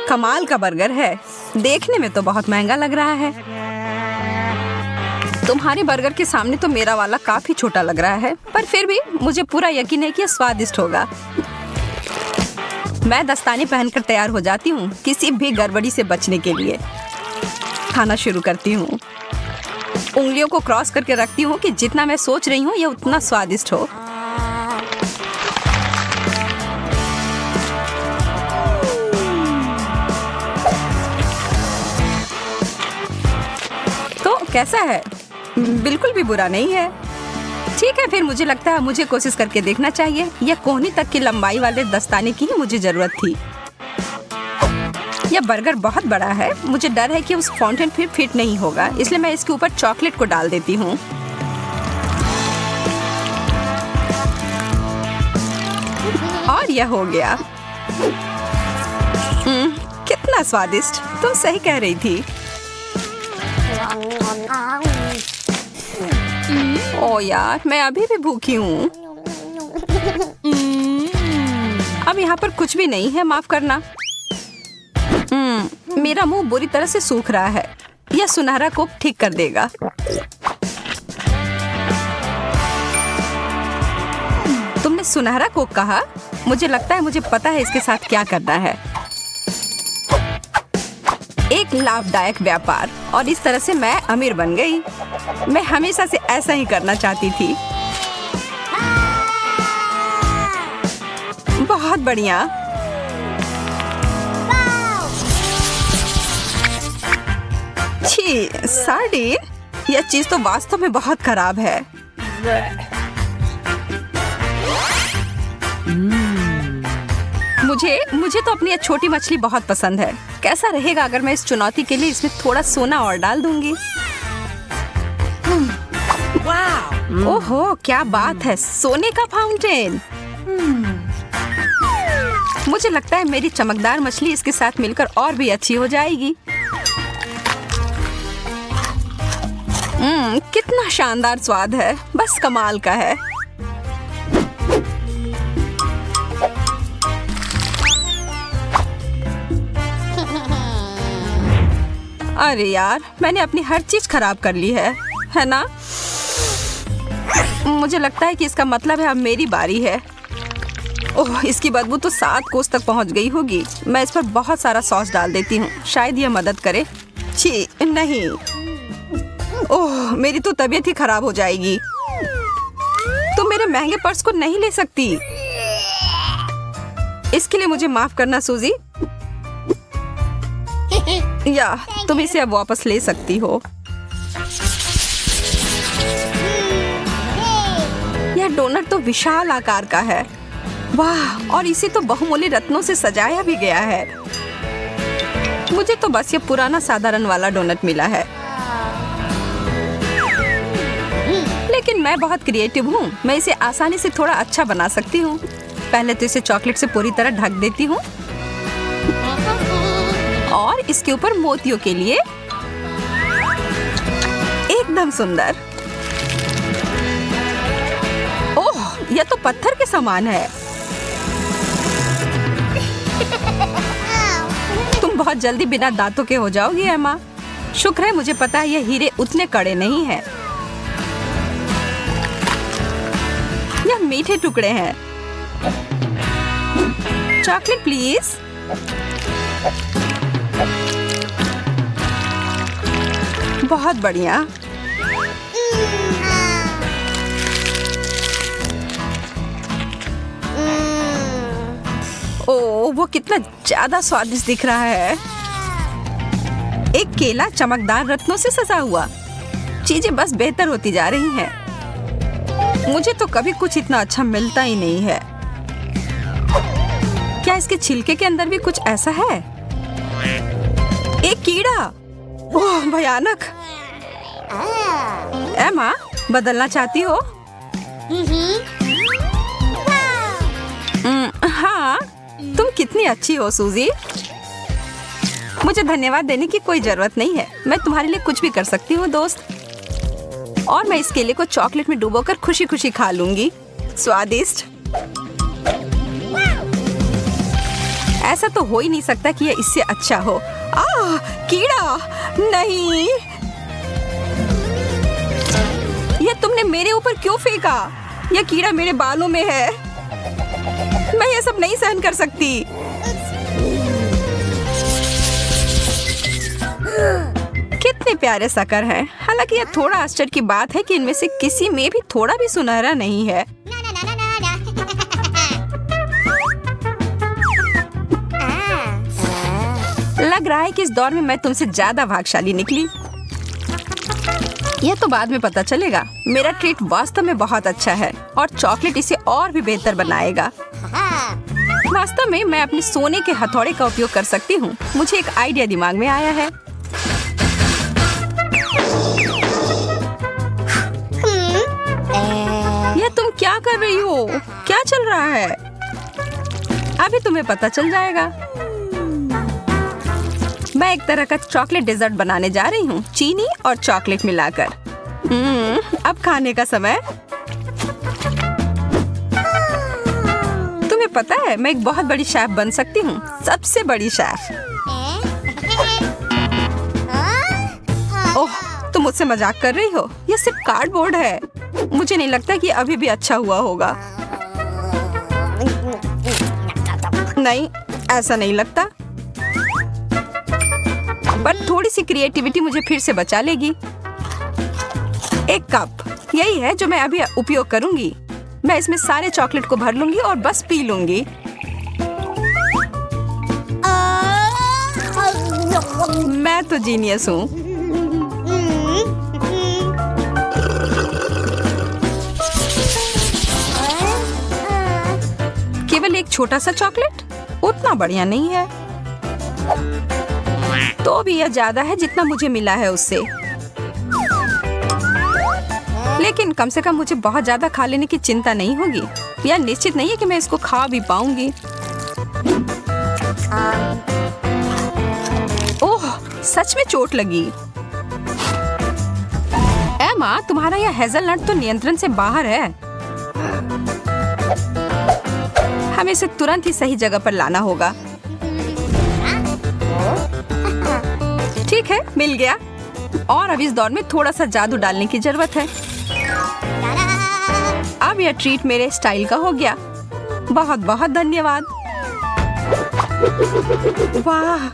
कमाल का बर्गर है। देखने में तो बहुत महंगा लग रहा है। तुम्हारे बर्गर के सामने तो मेरा वाला काफी छोटा लग रहा है, पर फिर भी मुझे पूरा यकीन है कि यह स्वादिष्ट होगा। मैं दस्ताने पहनकर तैयार हो जाती हूँ किसी भी गड़बड़ी से बचने के लिए। खाना शुरू करती हूँ। उंगलियों को क्रॉस करके रखती हूँ कि जितना मैं सोच रही हूँ यह उतना स्वादिष्ट हो। तो कैसा है? बिल्कुल भी बुरा नहीं है। ठीक है, फिर मुझे लगता है मुझे कोशिश करके देखना चाहिए। यह कोहनी तक की लंबाई वाले दस्ताने की ही मुझे जरूरत थी। यह बर्गर बहुत बड़ा है। मुझे डर है कि उस फाउंटेन फिर फिट नहीं होगा, इसलिए मैं इसके ऊपर चॉकलेट को डाल देती हूँ। और यह हो गया। कितना स्वादिष्ट। तुम सही कह रही थी। ओ यार, मैं अभी भी भूखी हूँ। अब यहाँ पर कुछ भी नहीं है, माफ करना। मेरा मुंह बुरी तरह से सूख रहा है। यह सुनहरा कोक ठीक कर देगा। तुमने सुनहरा कोक कहा? मुझे लगता है मुझे पता है इसके साथ क्या करना है। एक लाभदायक व्यापार, और इस तरह से मैं अमीर बन गई। मैं हमेशा से ऐसा ही करना चाहती थी। बहुत बढ़िया। छी, सार्डिन। यह चीज तो वास्तव में बहुत खराब है। मुझे तो अपनी यह छोटी मछली बहुत पसंद है। कैसा रहेगा अगर मैं इस चुनौती के लिए इसमें थोड़ा सोना और डाल दूंगी? ओहो, क्या बात है, सोने का फाउंटेन। मुझे लगता है मेरी चमकदार मछली इसके साथ मिलकर और भी अच्छी हो जाएगी। कितना शानदार स्वाद है, बस कमाल का है। अरे यार, मैंने अपनी हर चीज खराब कर ली है ना? मुझे लगता है कि इसका मतलब है अब मेरी बारी है। ओह, इसकी बदबू तो 7 कोस तक पहुंच गई होगी। मैं इस पर बहुत सारा सॉस डाल देती हूँ, शायद यह मदद करे। छी, नहीं। ओह, मेरी तो तबीयत ही खराब हो जाएगी। तुम मेरे महंगे पर्स को नहीं ले सकती। इसके लिए मुझे माफ करना सूजी। या तुम इसे अब वापस ले सकती हो। यह डोनट तो विशाल आकार का है। वाह, और इसे तो बहुमूल्य रत्नों से सजाया भी गया है। मुझे तो बस ये पुराना साधारण वाला डोनट मिला है। लेकिन मैं बहुत क्रिएटिव हूँ। मैं इसे आसानी से थोड़ा अच्छा बना सकती हूँ। पहले तो इसे चॉकलेट से पूरी तरह ढक देती हूँ और इसके ऊपर मोतियों के लिए एकदम सुंदर। ओह, यह तो पत्थर के समान है। तुम बहुत जल्दी बिना दांतों के हो जाओगी एमा। शुक्र है मुझे पता है यह हीरे उतने कड़े नहीं हैं। यह मीठे टुकड़े हैं। Chocolate please. बहुत बढ़िया। ओह, वो कितना ज्यादा स्वादिष्ट दिख रहा है। एक केला चमकदार रत्नों से सजा हुआ। चीजें बस बेहतर होती जा रही हैं। मुझे तो कभी कुछ इतना अच्छा मिलता ही नहीं है। क्या इसके छिलके के अंदर भी कुछ ऐसा है? एक कीड़ा। ओह, भयानक। एमा, बदलना चाहती हो? हाँ, तुम कितनी अच्छी हो सूजी। मुझे धन्यवाद देने की कोई जरूरत नहीं है। मैं तुम्हारे लिए कुछ भी कर सकती हूँ दोस्त। और मैं इस केले को चॉकलेट में डुबोकर खुशी खुशी खा लूंगी। स्वादिष्ट। ऐसा तो हो ही नहीं सकता कि यह इससे अच्छा हो। कीड़ा! नहीं, यह तुमने मेरे ऊपर क्यों फेंका? यह कीड़ा मेरे बालों में है। मैं ये सब नहीं सहन कर सकती। कितने प्यारे शक्कर हैं। हालांकि यह थोड़ा आश्चर्य की बात है कि इनमें से किसी में भी थोड़ा भी सुनहरा नहीं है। लग रहा है कि इस दौर में मैं तुमसे ज्यादा भाग्यशाली निकली। यह तो बाद में पता चलेगा। मेरा ट्रीट वास्तव में बहुत अच्छा है और चॉकलेट इसे और भी बेहतर बनाएगा। वास्तव में मैं अपने सोने के हथौड़े का उपयोग कर सकती हूँ। मुझे एक आइडिया दिमाग में आया है। यह तुम क्या कर रही हो? क्या चल रहा है? अभी तुम्हें पता चल जाएगा। मैं एक तरह का चॉकलेट डेजर्ट बनाने जा रही हूँ, चीनी और चॉकलेट मिलाकर। अब खाने का समय। तुम्हें पता है मैं एक बहुत बड़ी शेफ बन सकती हूँ, सबसे बड़ी शेफ। ओह, तुम मुझसे मजाक कर रही हो? यह सिर्फ कार्डबोर्ड है। मुझे नहीं लगता कि अभी भी अच्छा हुआ होगा। नहीं, ऐसा नहीं लगता। पर थोड़ी सी क्रिएटिविटी मुझे फिर से बचा लेगी। एक कप, यही है जो मैं अभी उपयोग करूंगी। मैं इसमें सारे चॉकलेट को भर लूंगी और बस पी लूंगी। मैं तो जीनियस हूँ। केवल एक छोटा सा चॉकलेट उतना बढ़िया नहीं है। तो भी यह ज्यादा है जितना मुझे मिला है उससे। लेकिन कम से कम मुझे बहुत ज्यादा खा लेने की चिंता नहीं होगी। यह निश्चित नहीं है कि मैं इसको खा भी पाऊंगी। ओह, सच में चोट लगी। एमा, तुम्हारा यह हेज़लनट तो नियंत्रण से बाहर है। हमें इसे तुरंत ही सही जगह पर लाना होगा। ठीक है, मिल गया। और अब इस दौर में थोड़ा सा जादू डालने की जरूरत है। अब यह ट्रीट मेरे स्टाइल का हो गया। बहुत बहुत धन्यवाद। वाह,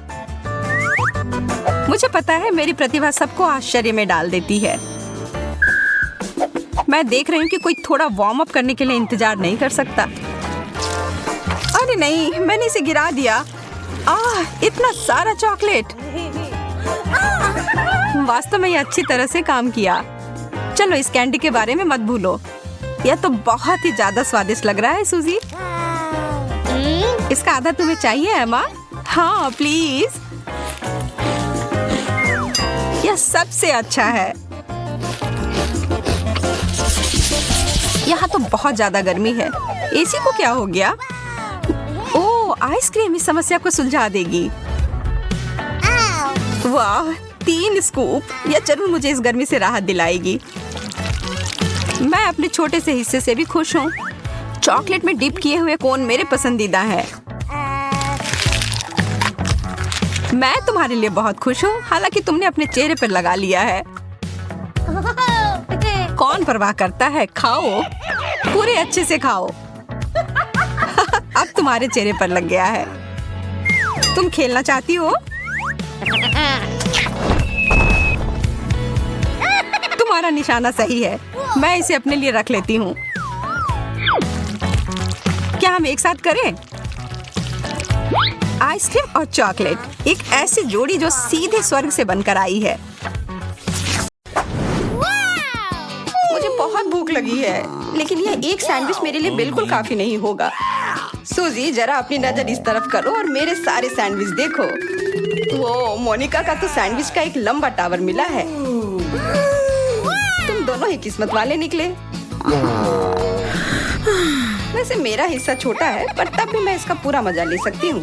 मुझे पता है मेरी प्रतिभा सबको आश्चर्य में डाल देती है। मैं देख रही हूँ कि कोई थोड़ा वार्म अप करने के लिए इंतजार नहीं कर सकता। अरे नहीं, मैंने इसे गिरा दिया। इतना सारा चॉकलेट। वास्तव में ये अच्छी तरह से काम किया। चलो, इस कैंडी के बारे में मत भूलो। यह तो बहुत ही ज्यादा स्वादिष्ट लग रहा है सूजी। इसका आधा तुम्हें चाहिए एमा? हाँ प्लीज। यह सबसे अच्छा है। यहाँ तो बहुत ज्यादा गर्मी है। एसी को क्या हो गया? ओह, आइसक्रीम इस समस्या को सुलझा देगी। वाह, 3 स्कूप। यह जरूर मुझे इस गर्मी से राहत दिलाएगी। मैं अपने छोटे से हिस्से से भी खुश हूँ। चॉकलेट में डिप किए हुए कोन मेरे पसंदीदा है। मैं तुम्हारे लिए बहुत खुश हूँ, हालांकि तुमने अपने चेहरे पर लगा लिया है। कौन परवाह करता है? खाओ, पूरे अच्छे से खाओ। अब तुम्हारे चेहरे पर लग गया है। तुम खेलना चाहती हो? तुम्हारा निशाना सही है। मैं इसे अपने लिए रख लेती हूँ। क्या हम एक साथ करें? आइसक्रीम और चॉकलेट, एक ऐसी जोड़ी जो सीधे स्वर्ग से बनकर आई है। मुझे बहुत भूख लगी है, लेकिन यह एक सैंडविच मेरे लिए बिल्कुल काफी नहीं होगा। सूजी, जरा अपनी नजर इस तरफ करो और मेरे सारे सैंडविच देखो। वो मोनिका का तो सैंडविच का एक लंबा टावर मिला है। तुम दोनों ही किस्मत वाले निकले। वैसे मेरा हिस्सा छोटा है, पर तब भी मैं इसका पूरा मजा ले सकती हूँ।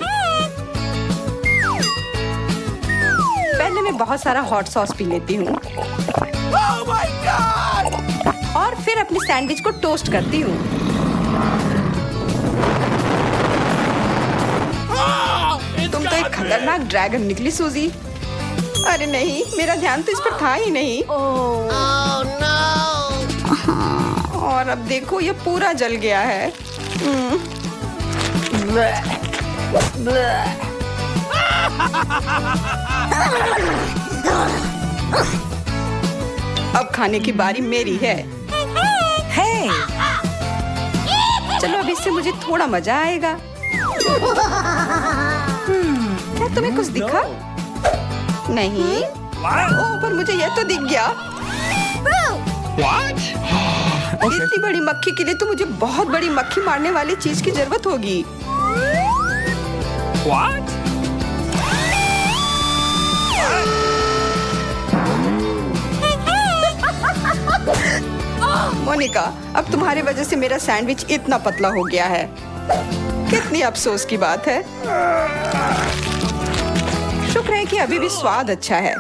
पहले मैं बहुत सारा हॉट सॉस पी लेती हूँ और फिर अपने सैंडविच को टोस्ट करती हूँ। खतरनाक ड्रैगन निकली सूजी। अरे नहीं, मेरा ध्यान तो इस पर था ही नहीं। और अब देखो ये पूरा जल गया है। अब खाने की बारी मेरी है। चलो अब इससे मुझे थोड़ा मजा आएगा। क्या तुम्हें कुछ दिखा? नहीं। ओह, पर मुझे यह तो दिख गया। इतनी बड़ी मक्खी के लिए तो मुझे बहुत बड़ी मक्खी मारने वाली चीज की जरूरत होगी। मोनिका, अब तुम्हारी वजह से मेरा सैंडविच इतना पतला हो गया है। कितनी अफसोस की बात है। शुक्र है कि अभी भी स्वाद अच्छा है।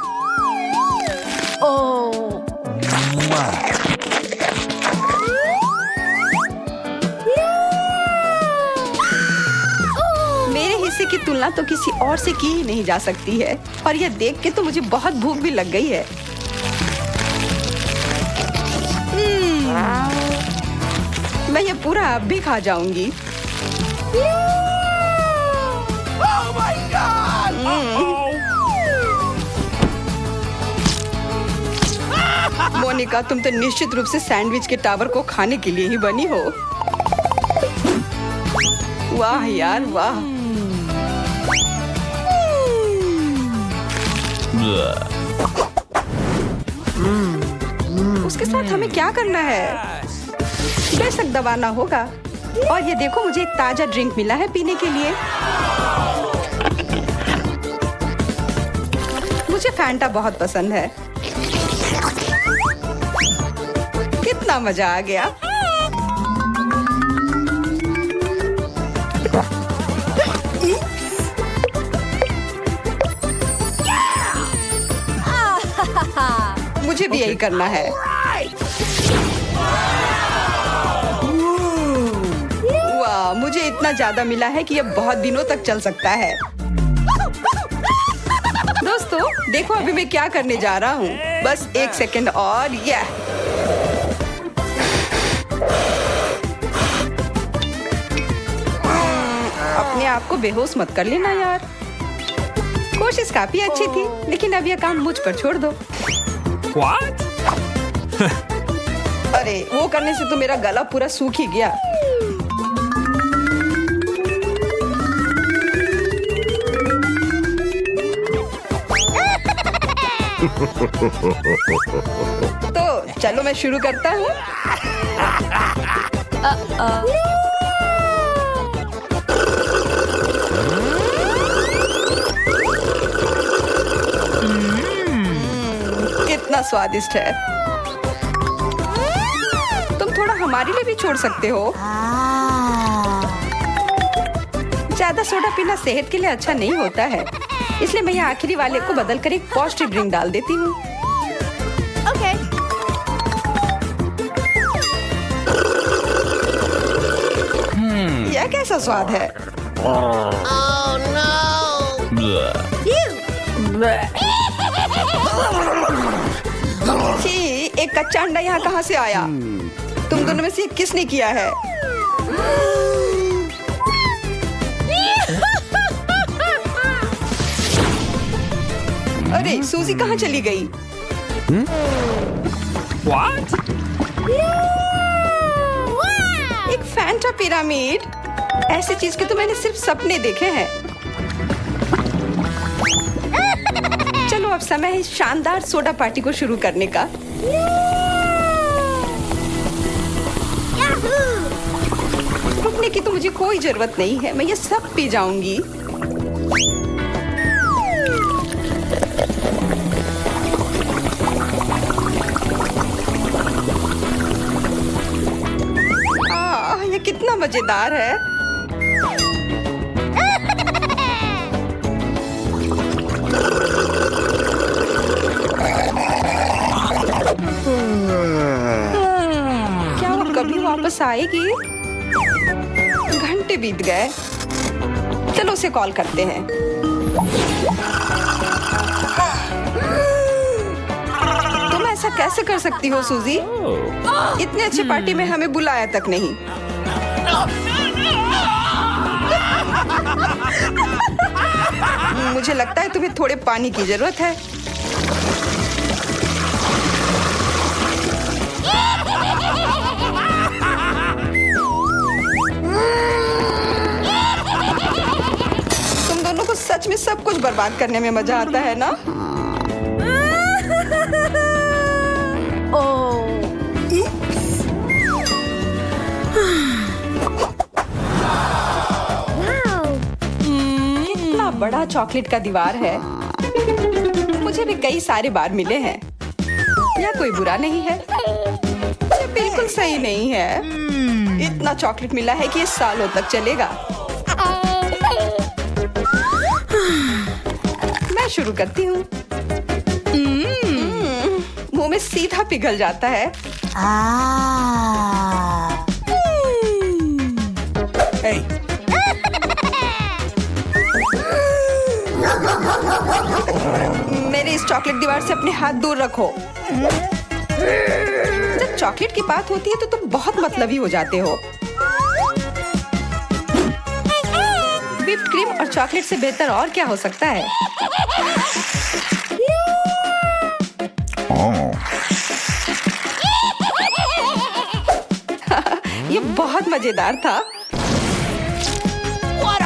मेरे हिस्से की तुलना तो किसी और से की ही नहीं जा सकती है। और यह देख के तो मुझे बहुत भूख भी लग गई है। मैं ये पूरा अब भी खा जाऊंगी। मोनिका, तुम तो निश्चित रूप से सैंडविच के टावर को खाने के लिए ही बनी हो। वाह यार वाह। उसके साथ हमें क्या करना है? बेशक दबाना होगा। और ये देखो, मुझे एक ताजा ड्रिंक मिला है पीने के लिए। मुझे फैंटा बहुत पसंद है। कितना मजा आ गया। मुझे भी यही करना है। वाह, मुझे इतना ज्यादा मिला है कि यह बहुत दिनों तक चल सकता है। दोस्तों देखो, अभी मैं क्या करने जा रहा हूँ। बस एक सेकंड और। यह अपने आप को बेहोश मत कर लेना यार। कोशिश काफी अच्छी थी, लेकिन अब यह काम मुझ पर छोड़ दो। What? अरे वो करने से तो मेरा गला पूरा सूख ही गया। तो चलो मैं शुरू करता हूँ। कितना स्वादिष्ट है। तुम थोड़ा हमारे लिए भी छोड़ सकते हो। ज्यादा सोडा पीना सेहत के लिए अच्छा नहीं होता है, इसलिए मैं यहाँ आखिरी वाले को बदलकर एक पौष्टिक ड्रिंक डाल देती हूँ। ओके। यह कैसा स्वाद है? छी, एक कच्चा अंडा यहाँ कहाँ से आया? तुम दोनों में से किसने किया है? अरे सूजी कहाँ चली गई? What? एक फैंटा पिरामिड। ऐसी चीज के तो मैंने सिर्फ सपने देखे हैं। चलो अब समय है शानदार सोडा पार्टी को शुरू करने का। रुकने की तो मुझे कोई जरूरत नहीं है, मैं ये सब पी जाऊंगी। ये कितना मजेदार है। क्या वो कभी वापस आएगी? घंटे बीत गए। चलो उसे कॉल करते हैं। तुम ऐसा कैसे कर सकती हो सूजी? इतने अच्छे पार्टी में हमें बुलाया तक नहीं। मुझे लगता है तुम्हें थोड़े पानी की जरूरत है। तुम दोनों को सच में सब कुछ बर्बाद करने में मजा आता है ना? कितना बड़ा चॉकलेट का दीवार है। मुझे भी कई सारे बार मिले हैं। यह कोई बुरा नहीं है, यह बिल्कुल सही नहीं है। इतना चॉकलेट मिला है कि ये सालों तक चलेगा। मैं शुरू करती हूँ। मुंह में सीधा पिघल जाता है। Hey. मेरे इस चॉकलेट दीवार से अपने हाथ दूर रखो। जब चॉकलेट की बात होती है तो तुम बहुत मतलबी हो जाते हो। व्हिप्ड क्रीम और चॉकलेट से बेहतर और क्या हो सकता है? ये बहुत मजेदार था। What?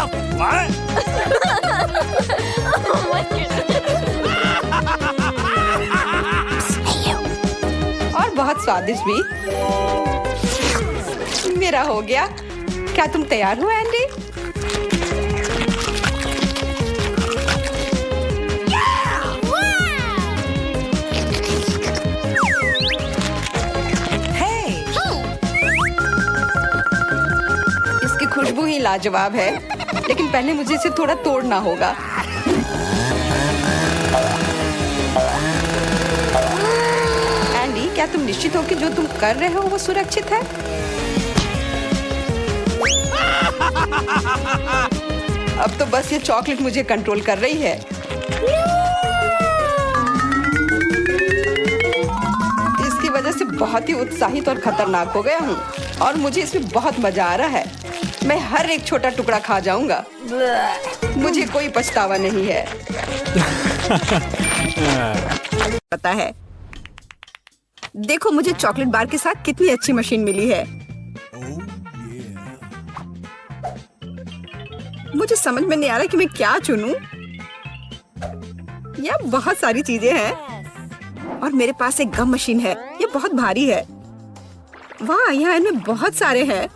और बहुत स्वादिष्ट भी। मेरा हो गया। क्या तुम तैयार हो एंडी? इसकी खुशबू ही लाजवाब है, लेकिन पहले मुझे इसे थोड़ा तोड़ना होगा। एंडी, क्या तुम निश्चित हो कि जो तुम कर रहे हो वो सुरक्षित है? अब तो बस ये चॉकलेट मुझे कंट्रोल कर रही है। इसकी वजह से बहुत ही उत्साहित और खतरनाक हो गया हूँ और मुझे इसमें बहुत मजा आ रहा है। मैं हर एक छोटा टुकड़ा खा जाऊंगा। मुझे कोई पछतावा नहीं है। पता है, देखो मुझे चॉकलेट बार के साथ कितनी अच्छी मशीन मिली है। मुझे समझ में नहीं आ रहा कि मैं क्या चुनूं। यह बहुत सारी चीजें हैं और मेरे पास एक गम मशीन है। ये बहुत भारी है। वाह, यहाँ इनमें बहुत सारे हैं।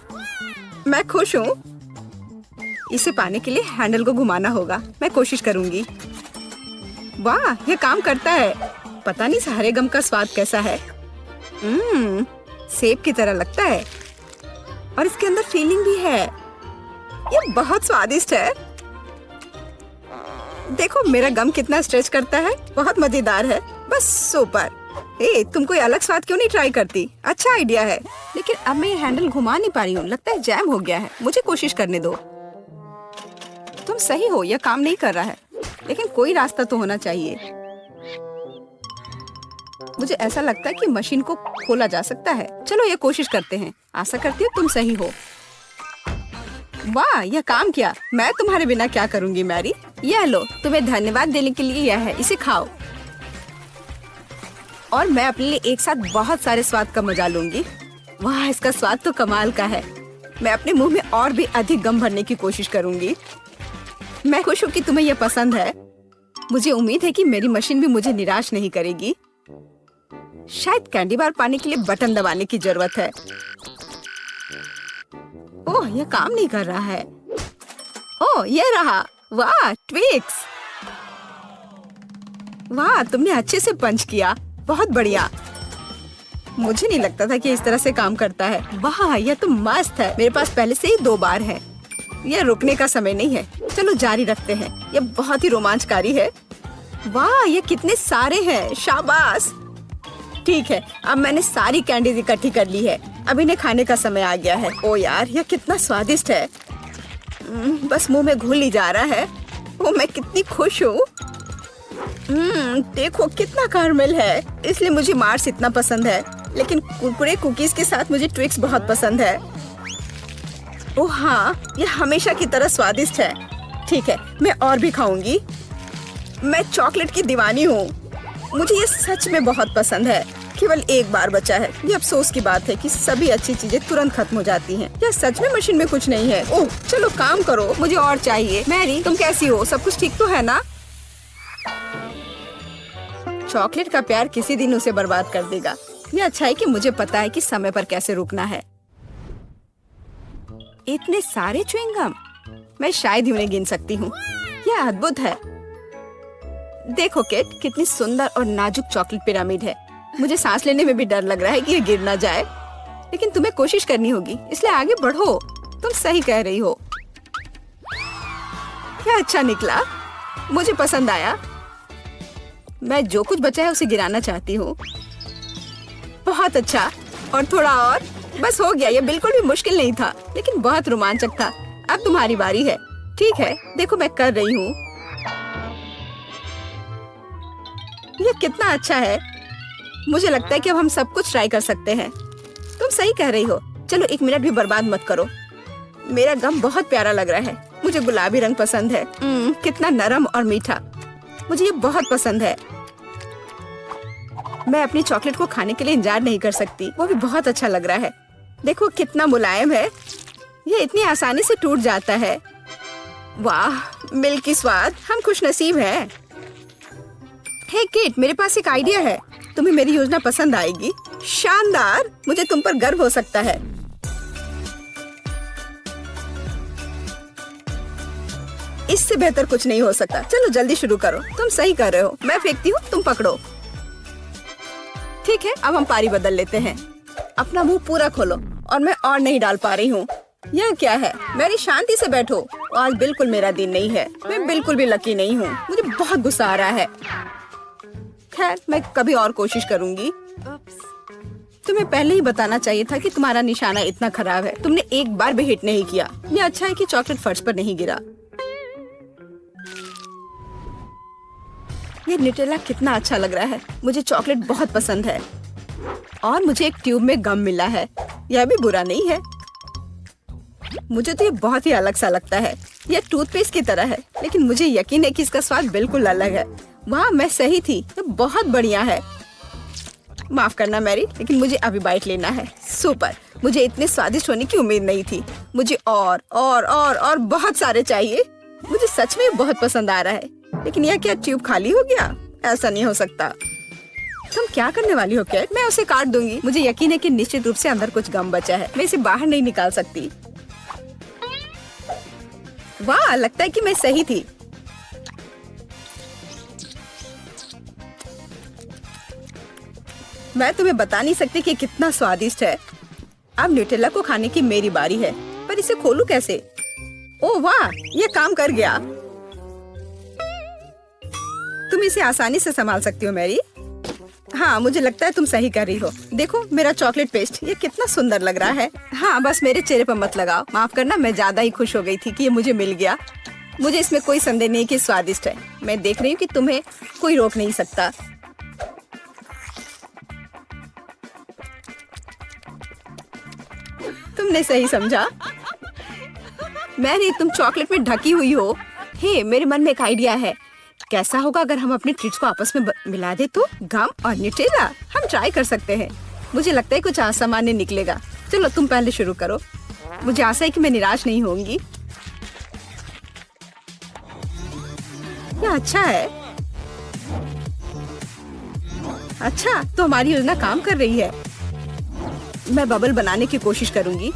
मैं खुश हूँ। इसे पाने के लिए हैंडल को घुमाना होगा। मैं कोशिश करूंगी। वाह, ये काम करता है। पता नहीं सारे गम का स्वाद कैसा है। सेब की तरह लगता है और इसके अंदर फीलिंग भी है। ये बहुत स्वादिष्ट है। देखो मेरा गम कितना स्ट्रेच करता है। बहुत मजेदार है। बस सुपर। तुम कोई अलग स्वाद क्यों नहीं ट्राई करती? अच्छा आइडिया है, लेकिन अब मैं ये हैंडल घुमा नहीं पा रही हूँ। लगता है जैम हो गया है। मुझे कोशिश करने दो। तुम सही हो, यह काम नहीं कर रहा है, लेकिन कोई रास्ता तो होना चाहिए। मुझे ऐसा लगता है कि मशीन को खोला जा सकता है। चलो ये कोशिश करते हैं। आशा करती हूँ तुम सही हो। वाह, यह काम किया। मैं तुम्हारे बिना क्या करूंगी मैरी। यह लो, तुम्हें धन्यवाद देने के लिए यह है। इसे खाओ और मैं अपने लिए एक साथ बहुत सारे स्वाद का मजा लूंगी। वाह, इसका स्वाद तो कमाल का है। मैं अपने मुंह में और भी अधिक गम भरने की कोशिश करूंगी। मैं खुश हूँ कि तुम्हें यह पसंद है। मुझे उम्मीद है कि मेरी मशीन भी मुझे निराश नहीं करेगी। शायद कैंडी बार पाने के लिए बटन दबाने की जरूरत है। ओह, यह काम नहीं कर रहा है। ओह, यह रहा। वाह, ट्विक्स। वाह, तुमने अच्छे से पंच किया। बहुत बढ़िया। मुझे नहीं लगता था कि इस तरह से काम करता है। वाह, यह तो मस्त है। मेरे पास पहले से ही 2 बार है। यह रुकने का समय नहीं है। चलो जारी रखते हैं। यह बहुत ही रोमांचकारी है। वाह, ये कितने सारे हैं। शाबाश। ठीक है, अब मैंने सारी कैंडीज इकट्ठी कर ली है। अब इन्हें खाने का समय आ गया है। ओ यार, यह कितना स्वादिष्ट है। बस मुंह में घुल ही जा रहा है। वो मैं कितनी खुश हूँ। देखो कितना कैरमल है, इसलिए मुझे मार्स इतना पसंद है। लेकिन कुरकुरे कुकीज के साथ मुझे ट्विक्स बहुत पसंद है। ओह हाँ, ये हमेशा की तरह स्वादिष्ट है। ठीक है, मैं और भी खाऊंगी। मैं चॉकलेट की दीवानी हूँ। मुझे ये सच में बहुत पसंद है। केवल एक बार बचा है। ये अफसोस की बात है कि सभी अच्छी चीजें तुरंत खत्म हो जाती हैं। क्या सच में मशीन में कुछ नहीं है? ओह चलो काम करो, मुझे और चाहिए। मैरी तुम कैसी हो? सब कुछ ठीक तो है ना? चॉकलेट का प्यार किसी दिन उसे बर्बाद कर देगा। ये अच्छा है कि मुझे पता है कि समय पर कैसे रुकना है। इतने सारे च्युइंगम, मैं शायद ही उन्हें गिन सकती हूँ। यह अद्भुत है। देखो केट, कितनी सुंदर और नाजुक चॉकलेट पिरामिड है। मुझे सांस लेने में भी डर लग रहा है कि ये गिर ना जाए। लेकिन तुम्हें कोशिश करनी होगी, इसलिए आगे बढ़ो। तुम सही कह रही हो। क्या अच्छा निकला, मुझे पसंद आया। मैं जो कुछ बचा है उसे गिराना चाहती हूँ। बहुत अच्छा, और थोड़ा और, बस हो गया। ये बिल्कुल भी मुश्किल नहीं था, लेकिन बहुत रोमांचक था। अब तुम्हारी बारी है। ठीक है, देखो मैं कर रही हूँ। ये कितना अच्छा है। मुझे लगता है कि अब हम सब कुछ ट्राई कर सकते हैं। तुम सही कह रही हो। चलो 1 मिनट भी बर्बाद मत करो। मेरा गम बहुत प्यारा लग रहा है। मुझे गुलाबी रंग पसंद है। कितना नरम और मीठा, मुझे ये बहुत पसंद है। मैं अपनी चॉकलेट को खाने के लिए इंतजार नहीं कर सकती। वो भी बहुत अच्छा लग रहा है। देखो कितना मुलायम है। ये इतनी आसानी से टूट जाता है। वाह, मिल्की स्वाद। हम खुशनसीब हैं। हे किट, मेरे पास एक आइडिया है। तुम्हें मेरी योजना पसंद आएगी। शानदार, मुझे तुम पर गर्व हो सकता है। इससे बेहतर कुछ नहीं हो सकता। चलो जल्दी शुरू करो। तुम सही कर रहे हो। मैं फेंकती हूँ, तुम पकड़ो। ठीक है, अब हम पारी बदल लेते हैं। अपना मुंह पूरा खोलो। और मैं और नहीं डाल पा रही हूँ। यह क्या है? मेरी शांति से बैठो। आज बिल्कुल मेरा दिन नहीं है। मैं बिल्कुल भी लकी नहीं हूँ। मुझे बहुत गुस्सा आ रहा है। खैर, मैं कभी और कोशिश करूँगी। तुम्हें पहले ही बताना चाहिए था कि तुम्हारा निशाना इतना खराब है। तुमने एक बार भी हिट नहीं किया। ये अच्छा है कि चॉकलेट फर्श पर नहीं गिरा। ये न्यूटेला कितना अच्छा लग रहा है। मुझे चॉकलेट बहुत पसंद है। और मुझे एक ट्यूब में गम मिला है। यह भी बुरा नहीं है। मुझे तो ये बहुत ही अलग सा लगता है। यह टूथपेस्ट की तरह है, लेकिन मुझे यकीन है कि इसका स्वाद बिल्कुल अलग है। वाह, मैं सही थी। ये बहुत बढ़िया है। माफ करना मैरी, लेकिन मुझे अभी बाइट लेना है। सुपर, मुझे इतने स्वादिष्ट होने की उम्मीद नहीं थी। मुझे और बहुत सारे चाहिए। मुझे सच में बहुत पसंद आ रहा है। लेकिन यह क्या ट्यूब खाली हो गया? ऐसा नहीं हो सकता। तुम क्या करने वाली हो कैट? मैं उसे काट दूंगी। मुझे यकीन है कि निश्चित रूप से अंदर कुछ गम बचा है। मैं इसे बाहर नहीं निकाल सकती। वाह, लगता है कि मैं सही थी। मैं तुम्हें बता नहीं सकती कि कितना स्वादिष्ट है। अब न्यूटेला को खाने की मेरी बारी है, पर इसे खोलूं कैसे? ओह वाह, ये काम कर गया। तुम इसे आसानी से संभाल सकती हो मैरी। हाँ, मुझे लगता है तुम सही कर रही हो। देखो मेरा चॉकलेट पेस्ट, ये कितना सुंदर लग रहा है। हाँ, बस मेरे चेहरे पर मत लगाओ। माफ करना, मैं ज्यादा ही खुश हो गई थी कि ये मुझे मिल गया। मुझे इसमें कोई संदेह नहीं कि स्वादिष्ट है। मैं देख रही हूँ कि तुम्हें कोई रोक नहीं सकता। तुमने सही समझा। मैरी, तुम चॉकलेट में ढकी हुई हो। हे, मेरे मन में एक आइडिया है। कैसा होगा अगर हम अपने ट्रीट्स को आपस में मिला दे तो? गम और न्यूटेला, हम ट्राई कर सकते हैं। मुझे लगता है कुछ असामान्य निकलेगा। चलो तुम पहले शुरू करो। मुझे आशा है कि मैं निराश नहीं होंगी। यह अच्छा है। अच्छा, तो हमारी योजना काम कर रही है। मैं बबल बनाने की कोशिश करूंगी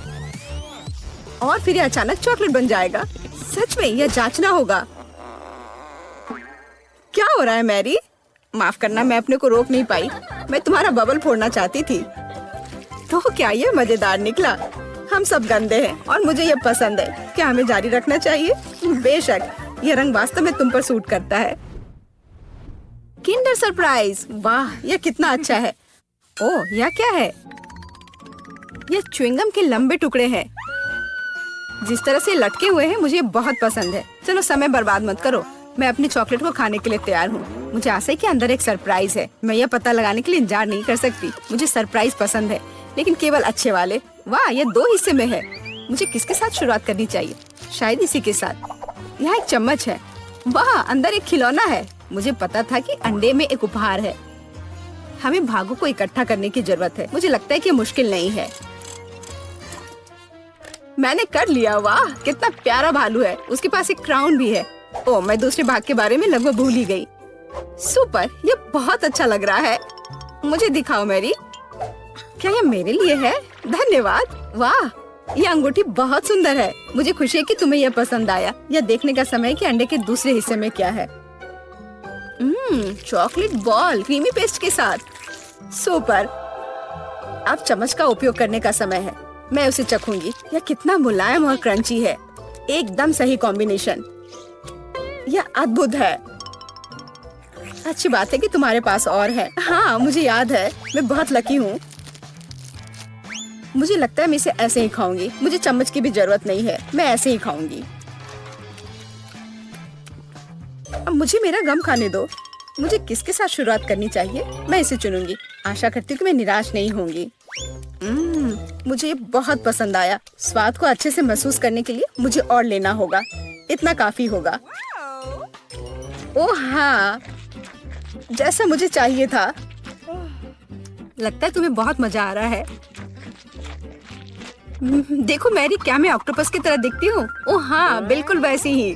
और फिर ये अचानक चॉकलेट बन जाएगा। सच में यह जांचना होगा। क्या हो रहा है मैरी? माफ करना, मैं अपने को रोक नहीं पाई। मैं तुम्हारा बबल फोड़ना चाहती थी। तो क्या ये मजेदार निकला? हम सब गंदे हैं और मुझे ये पसंद है। क्या हमें जारी रखना चाहिए? बेशक, ये रंग वास्तव में तुम पर सूट करता है। किंडर सरप्राइज, वाह, यह कितना अच्छा है। ओह, यह क्या है? यह च्युइंगम के लंबे टुकड़े हैं। जिस तरह से लटके हुए हैं मुझे बहुत पसंद है। चलो समय बर्बाद मत करो, मैं अपनी चॉकलेट को खाने के लिए तैयार हूँ। मुझे आशा है कि अंदर एक सरप्राइज है। मैं यह पता लगाने के लिए इंतजार नहीं कर सकती। मुझे सरप्राइज पसंद है, लेकिन केवल अच्छे वाले। वाह, ये 2 हिस्से में है। मुझे किसके साथ शुरुआत करनी चाहिए? शायद इसी के साथ। यहाँ एक चम्मच है। वाह, अंदर एक खिलौना है। मुझे पता था कि अंडे में एक उपहार है। हमें भागों को इकट्ठा करने की जरूरत है। मुझे लगता है कि मुश्किल नहीं है। मैंने कर लिया। वाह, कितना प्यारा भालू है। उसके पास एक क्राउन भी है। ओह, मैं दूसरे भाग के बारे में लगभग भूल ही गई। सुपर, ये बहुत अच्छा लग रहा है। मुझे दिखाओ मैरी, क्या ये मेरे लिए है? धन्यवाद। वाह, ये अंगूठी बहुत सुंदर है। मुझे खुशी है कि तुम्हें यह पसंद आया। यह देखने का समय है कि अंडे के दूसरे हिस्से में क्या है। चॉकलेट बॉल क्रीमी पेस्ट के साथ। सुपर, अब चम्मच का उपयोग करने का समय है। मैं उसे चखूंगी। यह कितना मुलायम और क्रंची है। एकदम सही कॉम्बिनेशन। यह अद्भुत है। अच्छी बात है कि तुम्हारे पास और है। हाँ, मुझे याद है। मैं बहुत लकी हूँ। मुझे लगता है मैं इसे ऐसे ही खाऊंगी। मुझे चम्मच की भी जरूरत नहीं है, मैं ऐसे ही खाऊंगी। अब मुझे मेरा गम खाने दो। मुझे किसके साथ शुरुआत करनी चाहिए? मैं इसे चुनूंगी। आशा करती हूँ कि मैं निराश नहीं होंगी। मुझे ये बहुत पसंद आया। स्वाद को अच्छे से महसूस करने के लिए मुझे और लेना होगा। इतना काफी होगा। ओह हाँ, जैसा मुझे चाहिए था। लगता है तुम्हें बहुत मजा आ रहा है। देखो मैरी, क्या मैं ऑक्टोपस की तरह दिखती हूँ? ओह हाँ, बिल्कुल वैसी ही।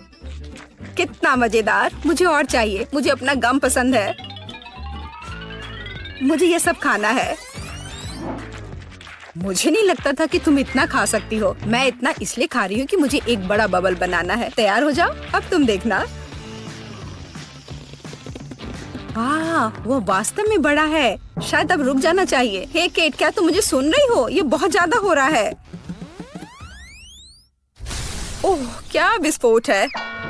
कितना मजेदार। मुझे और चाहिए। मुझे अपना गम पसंद है। मुझे ये सब खाना है। मुझे नहीं लगता था कि तुम इतना खा सकती हो। मैं इतना इसलिए खा रही हूँ कि मुझे एक बड़ा बबल बनाना है। तैयार हो जाओ, अब तुम देखना। वाह, वो वास्तव में बड़ा है। शायद अब रुक जाना चाहिए। हे केट, क्या तुम मुझे सुन रही हो? ये बहुत ज्यादा हो रहा है। ओह, क्या विस्फोट है।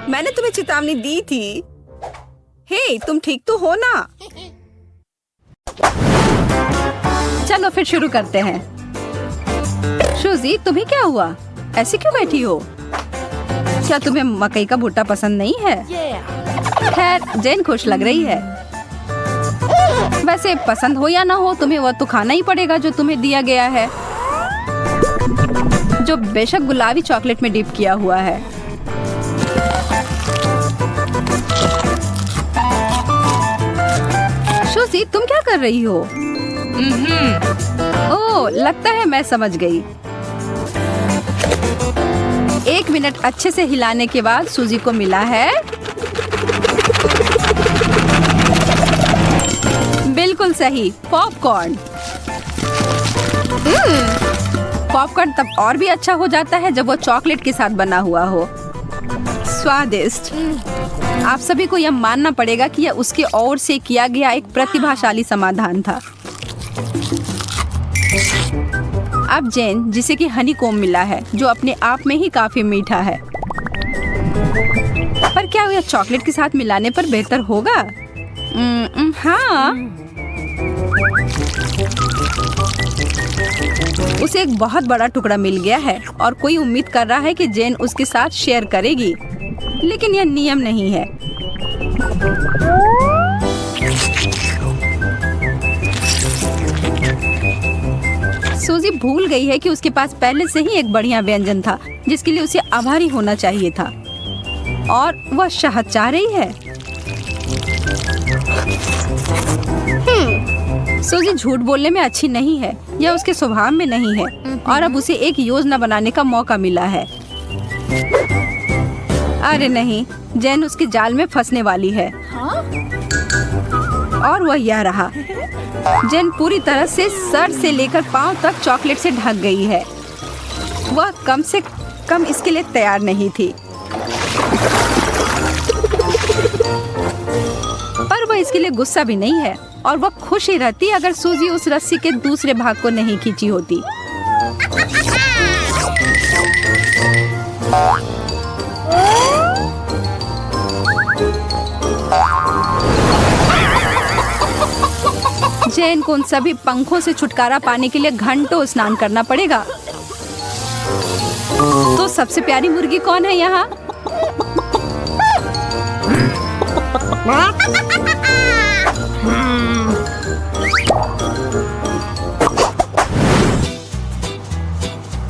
मैंने तुम्हें चेतावनी दी थी। हे, तुम ठीक तो हो ना? चलो फिर शुरू करते हैं। शुजी, तुम्हें क्या हुआ? ऐसे क्यों बैठी हो? क्या तुम्हें मकई का भुट्टा पसंद नहीं है? खैर, जेन खुश लग रही है। वैसे पसंद हो या ना हो, तुम्हें वह तो खाना ही पड़ेगा जो तुम्हें दिया गया है, जो बेशक गुलाबी चॉकलेट में डिप किया हुआ है। शुजी, तुम क्या कर रही हो? ओह, लगता है मैं समझ गई। 1 मिनट अच्छे से हिलाने के बाद सूजी को मिला है बिल्कुल सही पॉपकॉर्न। पॉपकॉर्न तब और भी अच्छा हो जाता है जब वो चॉकलेट के साथ बना हुआ हो। स्वादिष्ट। आप सभी को यह मानना पड़ेगा कि यह उसके ओर से किया गया एक प्रतिभाशाली समाधान था। अब जेन, जिसे कि हनी कोम मिला है, जो अपने आप में ही काफी मीठा है, पर क्या यह चॉकलेट के साथ मिलाने पर बेहतर होगा? हाँ, उसे एक बहुत बड़ा टुकड़ा मिल गया है और कोई उम्मीद कर रहा है कि जेन उसके साथ शेयर करेगी, लेकिन यह नियम नहीं है। सूजी भूल गई है कि उसके पास पहले से ही एक बढ़िया व्यंजन था जिसके लिए उसे आभारी होना चाहिए था, और वह शहद चाह रही है। सूजी झूठ बोलने में अच्छी नहीं है, यह उसके स्वभाव में नहीं है, और अब उसे एक योजना बनाने का मौका मिला है। अरे नहीं, जेन उसके जाल में फंसने वाली है। और वह यह रहा। जेन पूरी तरह से सर से लेकर पांव तक चॉकलेट से ढक गई है। वह कम से कम इसके लिए तैयार नहीं थी, पर वह इसके लिए गुस्सा भी नहीं है, और वह खुश ही रहती अगर सूजी उस रस्सी के दूसरे भाग को नहीं खींची होती। जेन को उन सभी पंखों से छुटकारा पाने के लिए घंटों स्नान करना पड़ेगा। तो सबसे प्यारी मुर्गी कौन है यहाँ?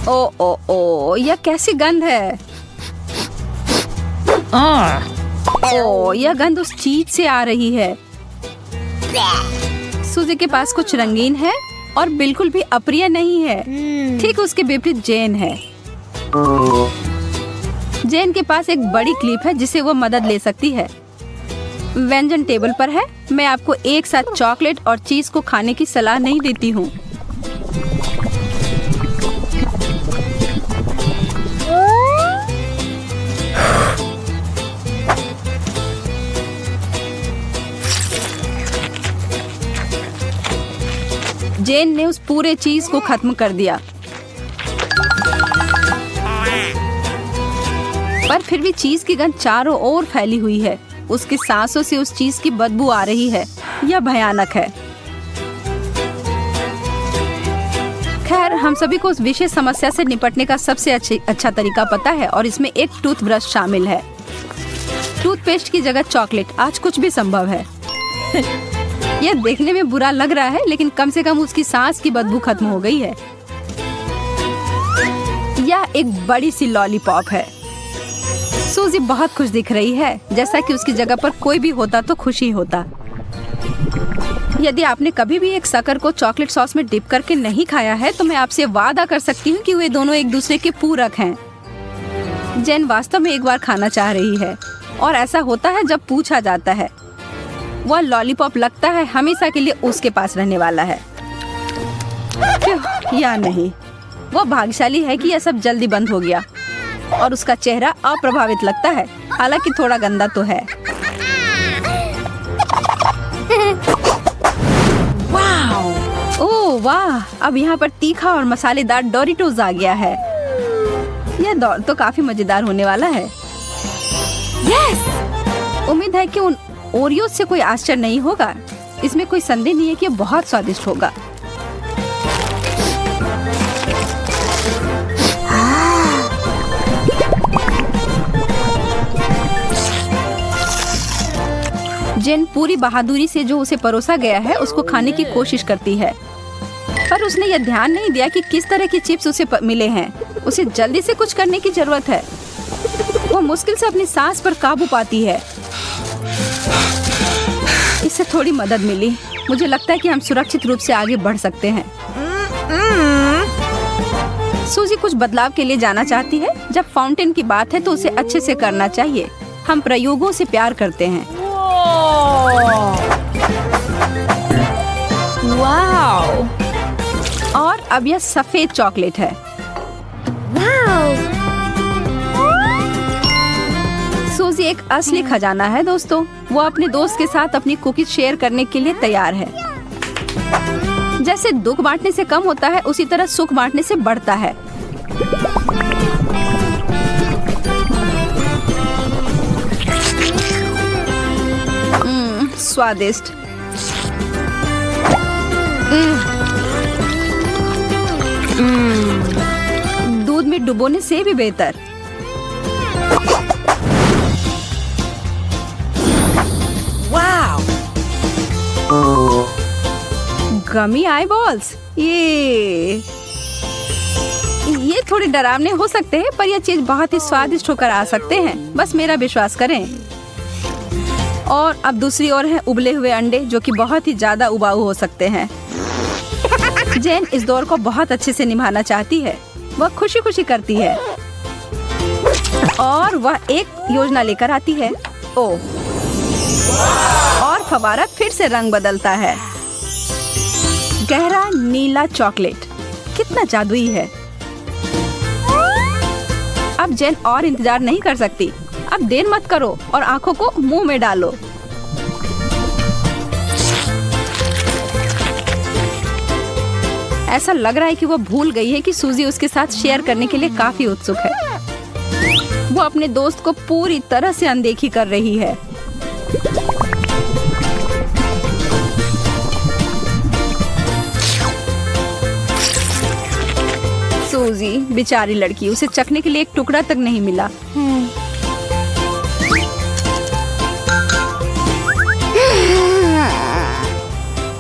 ओ ओ ओ, यह कैसी गंध है? ओ, यह गंध उस चीज से आ रही है। सूजी के पास कुछ रंगीन है और बिल्कुल भी अप्रिय नहीं है। ठीक उसके विपरीत जेन है। जेन के पास एक बड़ी क्लिप है जिसे वो मदद ले सकती है। व्यंजन टेबल पर है। मैं आपको एक साथ चॉकलेट और चीज को खाने की सलाह नहीं देती हूँ। जेन ने उस पूरे चीज को खत्म कर दिया, पर फिर भी चीज की गंध चारों ओर फैली हुई है। उसकी सांसों से उस चीज की बदबू आ रही है। यह भयानक है। खैर, हम सभी को उस विशेष समस्या से निपटने का सबसे अच्छा तरीका पता है और इसमें एक टूथब्रश शामिल है। टूथपेस्ट की जगह चॉकलेट, आज कुछ भी संभव है। यह देखने में बुरा लग रहा है, लेकिन कम से कम उसकी सांस की बदबू खत्म हो गई है। यह एक बड़ी सी लॉलीपॉप है। सूजी बहुत खुश दिख रही है, जैसा कि उसकी जगह पर कोई भी होता तो खुशी होता। यदि आपने कभी भी एक शक्कर को चॉकलेट सॉस में डिप करके नहीं खाया है, तो मैं आपसे वादा कर सकती हूँ कि वे दोनों एक दूसरे के पूरक हैं। जेन वास्तव में एक बार खाना चाह रही है, और ऐसा होता है जब पूछा जाता है। वह लॉलीपॉप लगता है हमेशा के लिए उसके पास रहने वाला है। या नहीं, वह भाग्यशाली है कि यह सब जल्दी बंद हो गया और उसका चेहरा अप्रभावित लगता है, हालांकि थोड़ा गंदा तो है। ओह वाह, अब यहाँ पर तीखा और मसालेदार डोरिटोज आ गया है। यह दौर तो काफी मजेदार होने वाला है। उम्मीद है कि उन ओरियो से कोई आश्चर्य नहीं होगा। इसमें कोई संदेह नहीं है कि यह बहुत स्वादिष्ट होगा। जेन पूरी बहादुरी से जो उसे परोसा गया है उसको खाने की कोशिश करती है, पर उसने यह ध्यान नहीं दिया कि किस तरह की चिप्स उसे मिले हैं। उसे जल्दी से कुछ करने की जरूरत है। वो मुश्किल से अपनी सांस पर काबू पाती है। इससे थोड़ी मदद मिली। मुझे लगता है कि हम सुरक्षित रूप से आगे बढ़ सकते हैं। सूजी कुछ बदलाव के लिए जाना चाहती है। जब फाउंटेन की बात है तो उसे अच्छे से करना चाहिए। हम प्रयोगों से प्यार करते हैं। वाओ! और अब यह सफेद चॉकलेट है। सूजी एक असली खजाना है दोस्तों। वो अपने दोस्त के साथ अपनी कुकीज शेयर करने के लिए तैयार है। जैसे दुख बांटने से कम होता है, उसी तरह सुख बांटने से बढ़ता है। स्वादिष्ट। दूध में डुबोने से भी बेहतर। गमी आई बॉल्स, ये थोड़े डरावने हो सकते हैं, पर यह चीज बहुत ही स्वादिष्ट होकर आ सकते हैं। बस मेरा विश्वास करें। और अब दूसरी ओर है उबले हुए अंडे, जो कि बहुत ही ज्यादा उबाऊ हो सकते हैं। जेन इस दौर को बहुत अच्छे से निभाना चाहती है। वह खुशी खुशी करती है और वह एक योजना लेकर आती है। ओह, और फव्वारा फिर से रंग बदलता है। गहरा नीला चॉकलेट कितना जादुई है। अब जेन और इंतजार नहीं कर सकती। अब देर मत करो और आंखों को मुंह में डालो। ऐसा लग रहा है कि वो भूल गई है कि सूजी उसके साथ शेयर करने के लिए काफी उत्सुक है। वो अपने दोस्त को पूरी तरह से अनदेखी कर रही है। सूजी बेचारी लड़की, उसे चखने के लिए एक टुकड़ा तक नहीं मिला।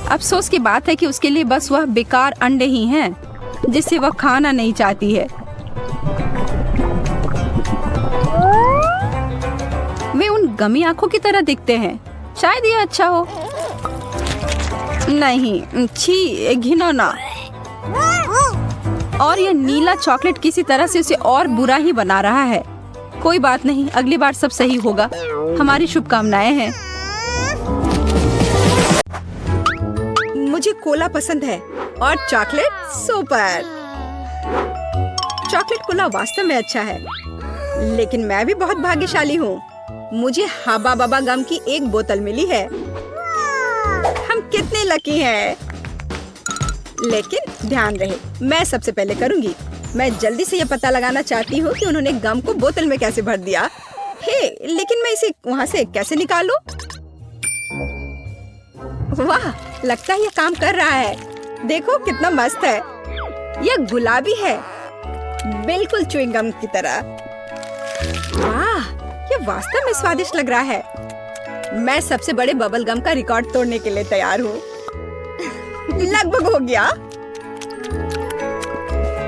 अफसोस की बात है कि उसके लिए बस वह बेकार अंडे ही हैं, जिसे वह खाना नहीं चाहती है। वे उन गमी आंखों की तरह दिखते हैं। शायद ये अच्छा हो। नहीं, छी, घिनौना। और यह नीला चॉकलेट किसी तरह से उसे और बुरा ही बना रहा है। कोई बात नहीं, अगली बार सब सही होगा। हमारी शुभकामनाएं हैं। मुझे कोला पसंद है और चॉकलेट सुपर। चॉकलेट कोला वास्तव में अच्छा है, लेकिन मैं भी बहुत भाग्यशाली हूँ। मुझे हब्बा बब्बा गम की एक बोतल मिली है। हम कितने लकी हैं। लेकिन ध्यान रहे, मैं सबसे पहले करूँगी। मैं जल्दी से ये पता लगाना चाहती हूँ कि उन्होंने गम को बोतल में कैसे भर दिया। हे, लेकिन मैं इसे वहाँ से कैसे निकालूं? वाह, लगता है ये काम कर रहा है। देखो कितना मस्त है। यह गुलाबी है, बिल्कुल च्युइंग गम की तरह। वाह, ये वास्तव में स्वादिष्ट लग रहा है। मैं सबसे बड़े बबल गम का रिकॉर्ड तोड़ने के लिए तैयार हूँ। लगभग हो गया।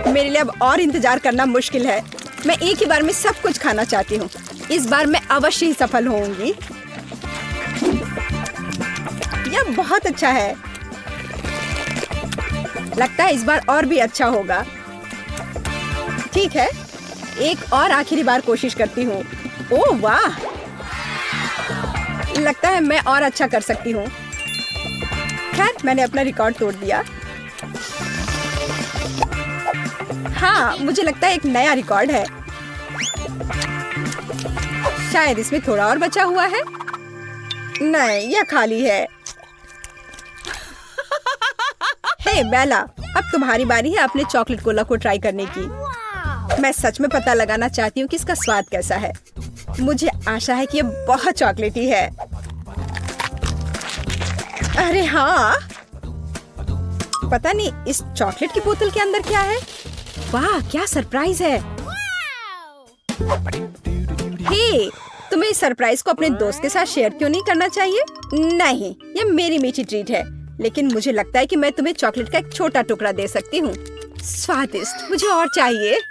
मेरे लिए अब और इंतजार करना मुश्किल है। मैं एक ही बार में सब कुछ खाना चाहती हूँ। इस बार मैं अवश्य ही सफल होऊंगी। यह बहुत अच्छा है। लगता है इस बार और भी अच्छा होगा। ठीक है, एक और आखिरी बार कोशिश करती हूँ। ओह वाह, लगता है मैं और अच्छा कर सकती हूँ। खैर, मैंने अपना रिकॉर्ड तोड़ दिया। हाँ, मुझे लगता है एक नया रिकॉर्ड है। शायद इसमें थोड़ा और बचा हुआ है। नहीं, यह खाली है। हे बेला, अब तुम्हारी बारी है अपने चॉकलेट कोला को ट्राई करने की। मैं सच में पता लगाना चाहती हूँ कि इसका स्वाद कैसा है। मुझे आशा है कि यह बहुत चॉकलेटी है। अरे हाँ, पता नहीं इस चॉकलेट की बोतल के अंदर क्या है। वाह, क्या सरप्राइज है। हे, तुम्हें इस सरप्राइज को अपने दोस्त के साथ शेयर क्यों नहीं करना चाहिए? नहीं, ये मेरी मीठी ट्रीट है, लेकिन मुझे लगता है कि मैं तुम्हें चॉकलेट का एक छोटा टुकड़ा दे सकती हूँ। स्वादिष्ट, मुझे और चाहिए।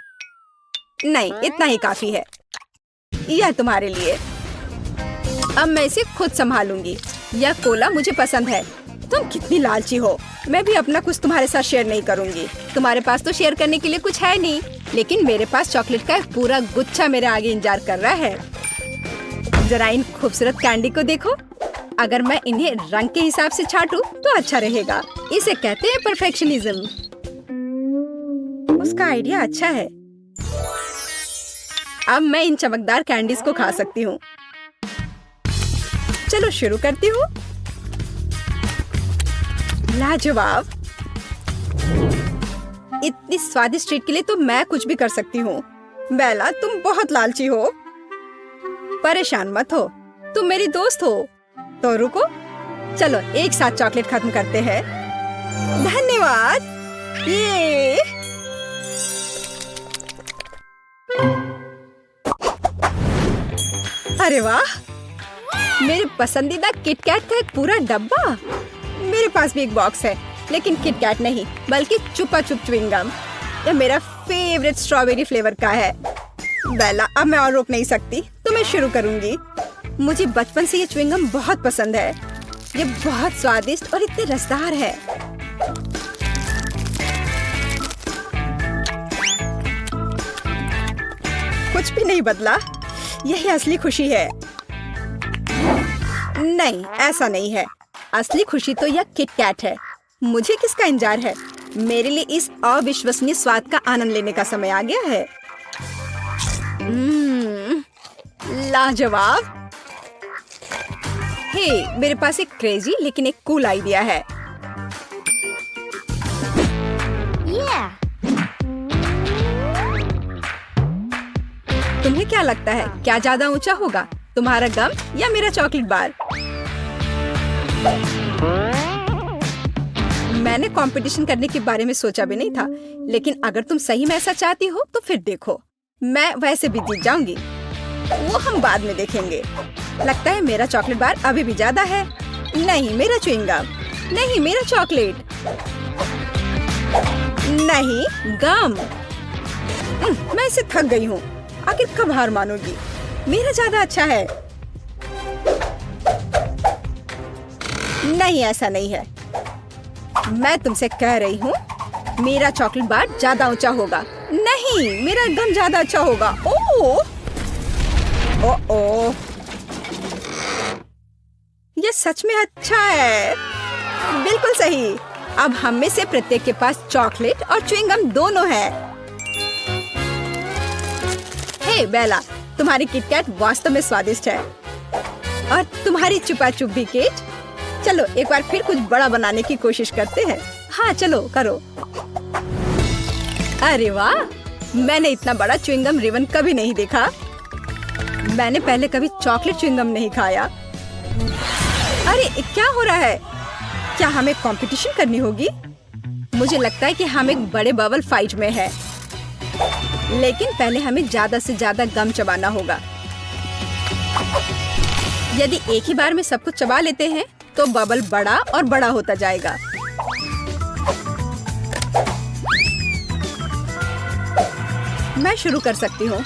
नहीं, इतना ही काफी है। यह तुम्हारे लिए। अब मैं इसे खुद संभालूंगी। यह कोला मुझे पसंद है। तुम कितनी लालची हो। मैं भी अपना कुछ तुम्हारे साथ शेयर नहीं करूंगी। तुम्हारे पास तो शेयर करने के लिए कुछ है नहीं, लेकिन मेरे पास चॉकलेट का एक पूरा गुच्छा मेरे आगे इंतजार कर रहा है। जरा इन खूबसूरत कैंडी को देखो। अगर मैं इन्हें रंग के हिसाब से छाटूं तो अच्छा रहेगा। इसे कहते हैं परफेक्शनिज्म। उसका आइडिया अच्छा है। अब मैं इन चमकदार कैंडीज को खा सकती हूँ। चलो शुरू करती हूँ। लाजवाब। इतनी स्वादिष्ट ट्रीट के लिए तो मैं कुछ भी कर सकती हूँ। बेला, तुम बहुत लालची हो। परेशान मत हो, तुम मेरी दोस्त हो। तो रुको, चलो एक साथ चॉकलेट खत्म करते हैं। धन्यवाद। ये अरे वाह, मेरे पसंदीदा किटकैट का एक पूरा डब्बा। मेरे पास भी एक बॉक्स है, लेकिन किटकैट नहीं बल्कि चुपा चुप च्युइंग गम। यह मेरा फेवरेट स्ट्रॉबेरी फ्लेवर का है। बेला, अब मैं और रोक नहीं सकती, तो मैं शुरू करूंगी। मुझे बचपन से ये च्युइंग गम बहुत पसंद है। ये बहुत स्वादिष्ट और इतने रसदार है। कुछ भी नहीं बदला। यही असली खुशी है। नहीं, ऐसा नहीं है। असली खुशी तो यह किटकैट है। मुझे किसका इंतजार है? मेरे लिए इस अविश्वसनीय स्वाद का आनंद लेने का समय आ गया है। लाजवाब। हे, मेरे पास एक क्रेजी लेकिन एक कूल आइडिया है। तुम्हें क्या लगता है, क्या ज्यादा ऊंचा होगा, तुम्हारा गम या मेरा चॉकलेट बार? मैंने कंपटीशन करने के बारे में सोचा भी नहीं था, लेकिन अगर तुम सही में ऐसा चाहती हो तो फिर देखो, मैं वैसे भी जीत जाऊंगी। वो हम बाद में देखेंगे। लगता है मेरा चॉकलेट बार अभी भी ज्यादा है। नहीं, मेरा च्युइंगम। नहीं, मेरा चॉकलेट। नहीं, गम। मैं इससे थक गई हूँ। आखिर कब हार मानोगी? मेरा ज्यादा अच्छा है। नहीं, ऐसा नहीं है। मैं तुमसे कह रही हूँ, मेरा चॉकलेट बार ज्यादा ऊंचा होगा। नहीं, मेरा गम ज्यादा अच्छा होगा। ओह, ओह, ये सच में अच्छा है। बिल्कुल सही। अब हम में से प्रत्येक के पास चॉकलेट और च्युइंगम दोनों है। हे बेला, तुम्हारी किटकैट वास्तव में स्वादिष्ट है। और तुम्हारी चुपा चुप भी केट। चलो एक बार फिर कुछ बड़ा बनाने की कोशिश करते हैं। हाँ चलो करो। अरे वाह, मैंने इतना बड़ा च्युइंगम रिबन कभी नहीं देखा। मैंने पहले कभी चॉकलेट च्युइंगम नहीं खाया। अरे क्या हो रहा है? क्या हमें कंपटीशन करनी होगी? मुझे लगता है कि हम एक बड़े बबल फाइट में हैं। लेकिन पहले हमें ज्यादा से ज्यादा गम चबाना होगा। यदि एक ही बार में सब कुछ चबा लेते हैं तो बबल बड़ा और बड़ा होता जाएगा। मैं शुरू कर सकती हूँ।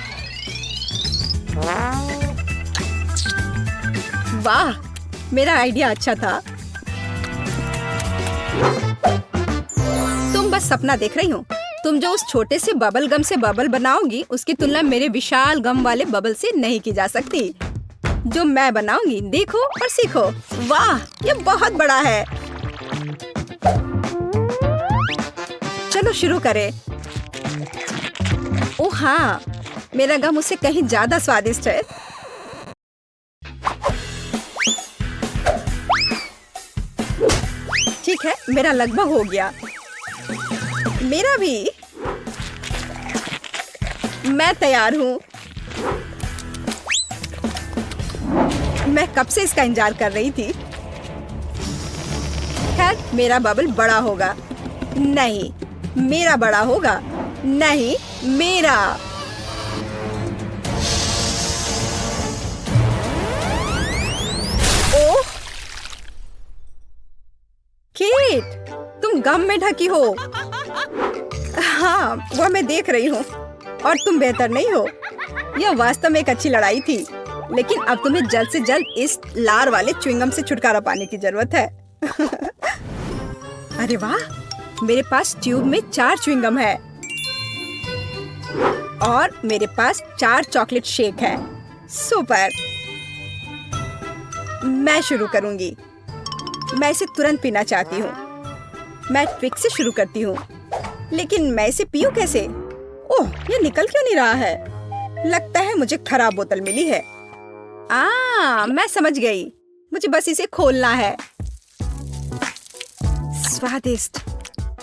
वाह, मेरा आइडिया अच्छा था। तुम बस सपना देख रही हो। तुम जो उस छोटे से बबल गम से बबल बनाओगी, उसकी तुलना मेरे विशाल गम वाले बबल से नहीं की जा सकती। जो मैं बनाऊंगी, देखो और सीखो। वाह, ये बहुत बड़ा है। चलो शुरू करें। ओह हाँ, मेरा गम उससे कहीं ज्यादा स्वादिष्ट है। ठीक है, मेरा लगभग हो गया। मेरा भी। मैं तैयार हूँ। मैं कब से इसका इंतजार कर रही थी। खैर, मेरा बबल बड़ा होगा। नहीं, मेरा बड़ा होगा। नहीं, मेरा। ओह, केट, तुम गम में ढकी हो। हाँ, वह मैं देख रही हूँ। और तुम बेहतर नहीं हो। यह वास्तव में एक अच्छी लड़ाई थी, लेकिन अब तुम्हें जल्द से जल्द इस लार वाले च्युइंगम से छुटकारा पाने की जरूरत है। अरे वाह, मेरे पास ट्यूब में 4 च्युइंगम है और मेरे पास 4 चॉकलेट शेक है। सुपर। मैं शुरू करूंगी। मैं इसे तुरंत पीना चाहती हूँ। मैं ट्विक से शुरू करती हूँ, लेकिन मैं इसे पीऊँ कैसे? ओह, ये निकल क्यों नहीं रहा है? लगता है मुझे खराब बोतल मिली है। मैं समझ गई। मुझे बस इसे खोलना है। स्वादिष्ट,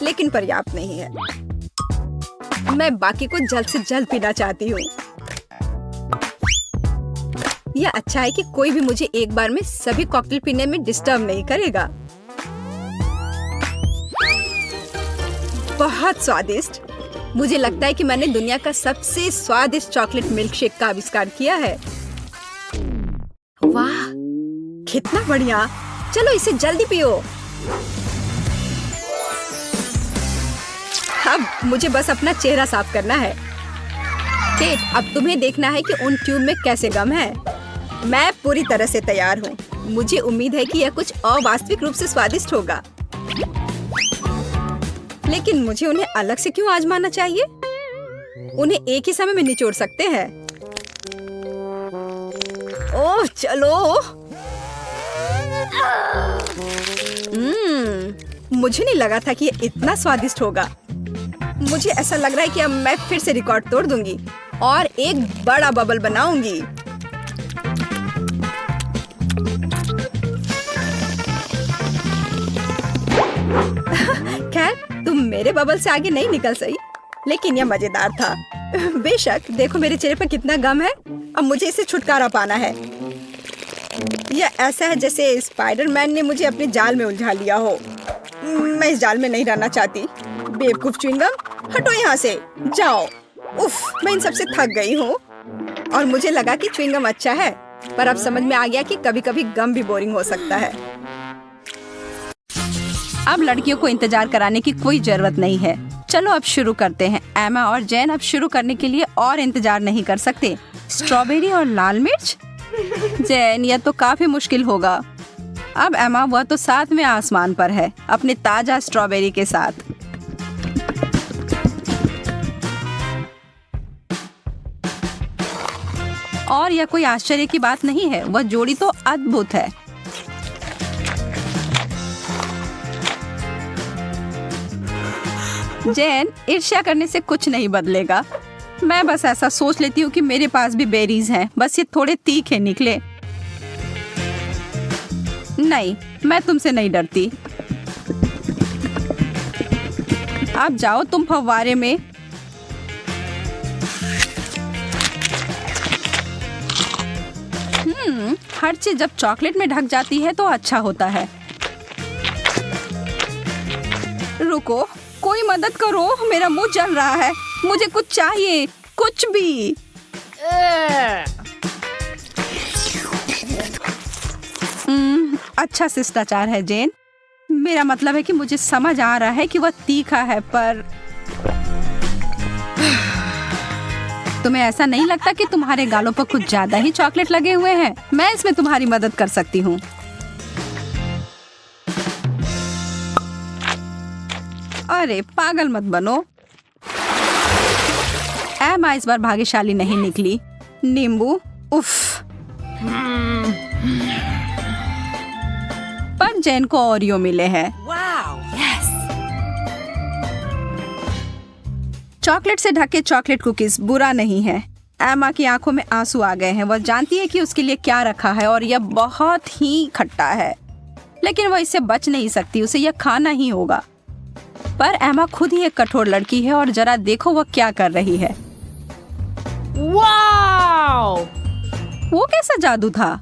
लेकिन पर्याप्त नहीं है। मैं बाकी को जल्द से जल्द पीना चाहती हूँ। यह अच्छा है कि कोई भी मुझे एक बार में सभी कॉकटेल पीने में डिस्टर्ब नहीं करेगा। बहुत स्वादिष्ट। मुझे लगता है कि मैंने दुनिया का सबसे स्वादिष्ट चॉकलेट मिल्कशेक का आविष्कार किया है। वाह, कितना बढ़िया। चलो इसे जल्दी पियो। अब मुझे बस अपना चेहरा साफ करना है। केट, अब तुम्हें देखना है कि उन ट्यूब में कैसे गम है। मैं पूरी तरह से तैयार हूँ। मुझे उम्मीद है कि यह कुछ अवास्तविक रूप से स्वादिष्ट होगा, लेकिन मुझे उन्हें अलग से क्यों आजमाना चाहिए? उन्हें एक ही समय में निचोड़ सकते हैं। ओह चलो। मुझे नहीं लगा था कि ये इतना स्वादिष्ट होगा। मुझे ऐसा लग रहा है कि अब मैं फिर से रिकॉर्ड तोड़ दूंगी और एक बड़ा बबल बनाऊंगी। खैर, तुम मेरे बबल से आगे नहीं निकल सही, लेकिन यह मजेदार था। बेशक, देखो मेरे चेहरे पर कितना गम है। अब मुझे इसे छुटकारा पाना है। यह ऐसा है जैसे स्पाइडरमैन ने मुझे अपने जाल में उलझा लिया हो। मैं मैं इस जाल में नहीं रहना चाहती। बेवकूफ च्युइंगम, हटो यहाँ से, जाओ। उफ, मैं इन सबसे थक गई हूँ। और मुझे लगा कि च्युइंगम अच्छा है, पर अब समझ में आ गया कि कभी-कभी गम भी बोरिंग हो सकता है। अब लड़कियों को इंतजार कराने की कोई जरूरत नहीं है। चलो अब शुरू करते हैं। एमा और जैन अब शुरू करने के लिए और इंतजार नहीं कर सकते। स्ट्रॉबेरी और लाल मिर्च? जैन, यह तो काफी मुश्किल होगा। अब एमा, वह तो 7वें आसमान पर है अपने ताजा स्ट्रॉबेरी के साथ। और यह कोई आश्चर्य की बात नहीं है, वह जोड़ी तो अद्भुत है। जैन, ईर्ष्या करने से कुछ नहीं बदलेगा। मैं बस ऐसा सोच लेती हूँ कि मेरे पास भी बेरीज हैं, बस ये थोड़े तीखे निकले। नहीं, मैं तुमसे नहीं डरती। आप जाओ तुम फव्वारे में। हर चीज जब चॉकलेट में ढक जाती है तो अच्छा होता है। रुको, कोई मदद करो, मेरा मुंह जल रहा है। मुझे कुछ चाहिए, कुछ भी। अच्छा शिष्टाचार है जैन। मेरा मतलब है कि मुझे समझ आ रहा है कि वह तीखा है, पर तुम्हें ऐसा नहीं लगता कि तुम्हारे गालों पर कुछ ज्यादा ही चॉकलेट लगे हुए हैं? मैं इसमें तुम्हारी मदद कर सकती हूँ। अरे पागल मत बनो। एमा इस बार भाग्यशाली नहीं निकली। नींबू, उफ। पर जैन को ओरियो मिले हैं। चॉकलेट से ढके चॉकलेट कुकीज बुरा नहीं है। एमा की आंखों में आंसू आ गए हैं। वह जानती है कि उसके लिए क्या रखा है और यह बहुत ही खट्टा है, लेकिन वह इससे बच नहीं सकती, उसे यह खाना ही होगा। पर एमा खुद ही एक कठोर लड़की है और जरा देखो वह क्या कर रही है। वाओ! वो कैसा जादू था?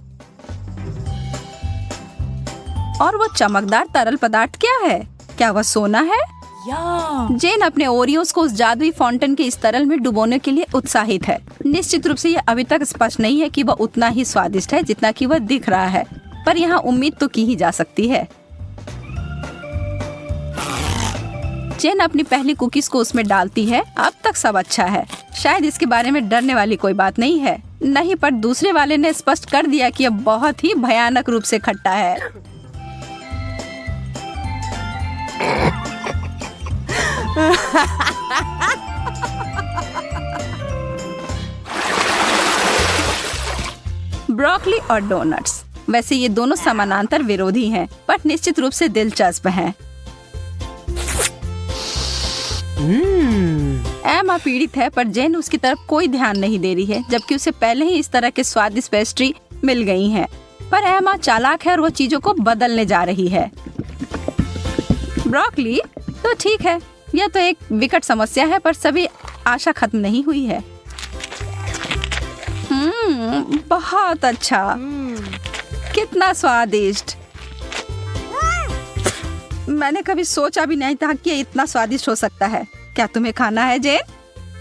और वो चमकदार तरल पदार्थ क्या है? क्या वह सोना है? जेन अपने ओरियोस को उस जादुई फाउंटेन के इस तरल में डुबोने के लिए उत्साहित है। निश्चित रूप से यह अभी तक स्पष्ट नहीं है कि वह उतना ही स्वादिष्ट है जितना कि वह दिख रहा है, पर यहाँ उम्मीद तो की ही जा सकती है। जेन अपनी पहली कुकीज को उसमें डालती है। अब तक सब अच्छा है, शायद इसके बारे में डरने वाली कोई बात नहीं है। नहीं, पर दूसरे वाले ने स्पष्ट कर दिया कि यह बहुत ही भयानक रूप से खट्टा है। ब्रोकली और डोनट्स, वैसे ये दोनों समानांतर विरोधी हैं, पर निश्चित रूप से दिलचस्प हैं। एमा पीड़ित है, पर जेन उसकी तरफ कोई ध्यान नहीं दे रही है, जबकि उसे पहले ही इस तरह के स्वादिष्ट पेस्ट्री मिल गई हैं। पर एमा चालाक है और वो चीजों को बदलने जा रही है। ब्रोकली तो ठीक है, यह तो एक विकट समस्या है, पर सभी आशा खत्म नहीं हुई है। बहुत अच्छा, कितना स्वादिष्ट। मैंने कभी सोचा भी नहीं था कि ये इतना स्वादिष्ट हो सकता है। क्या तुम्हें खाना है जेन?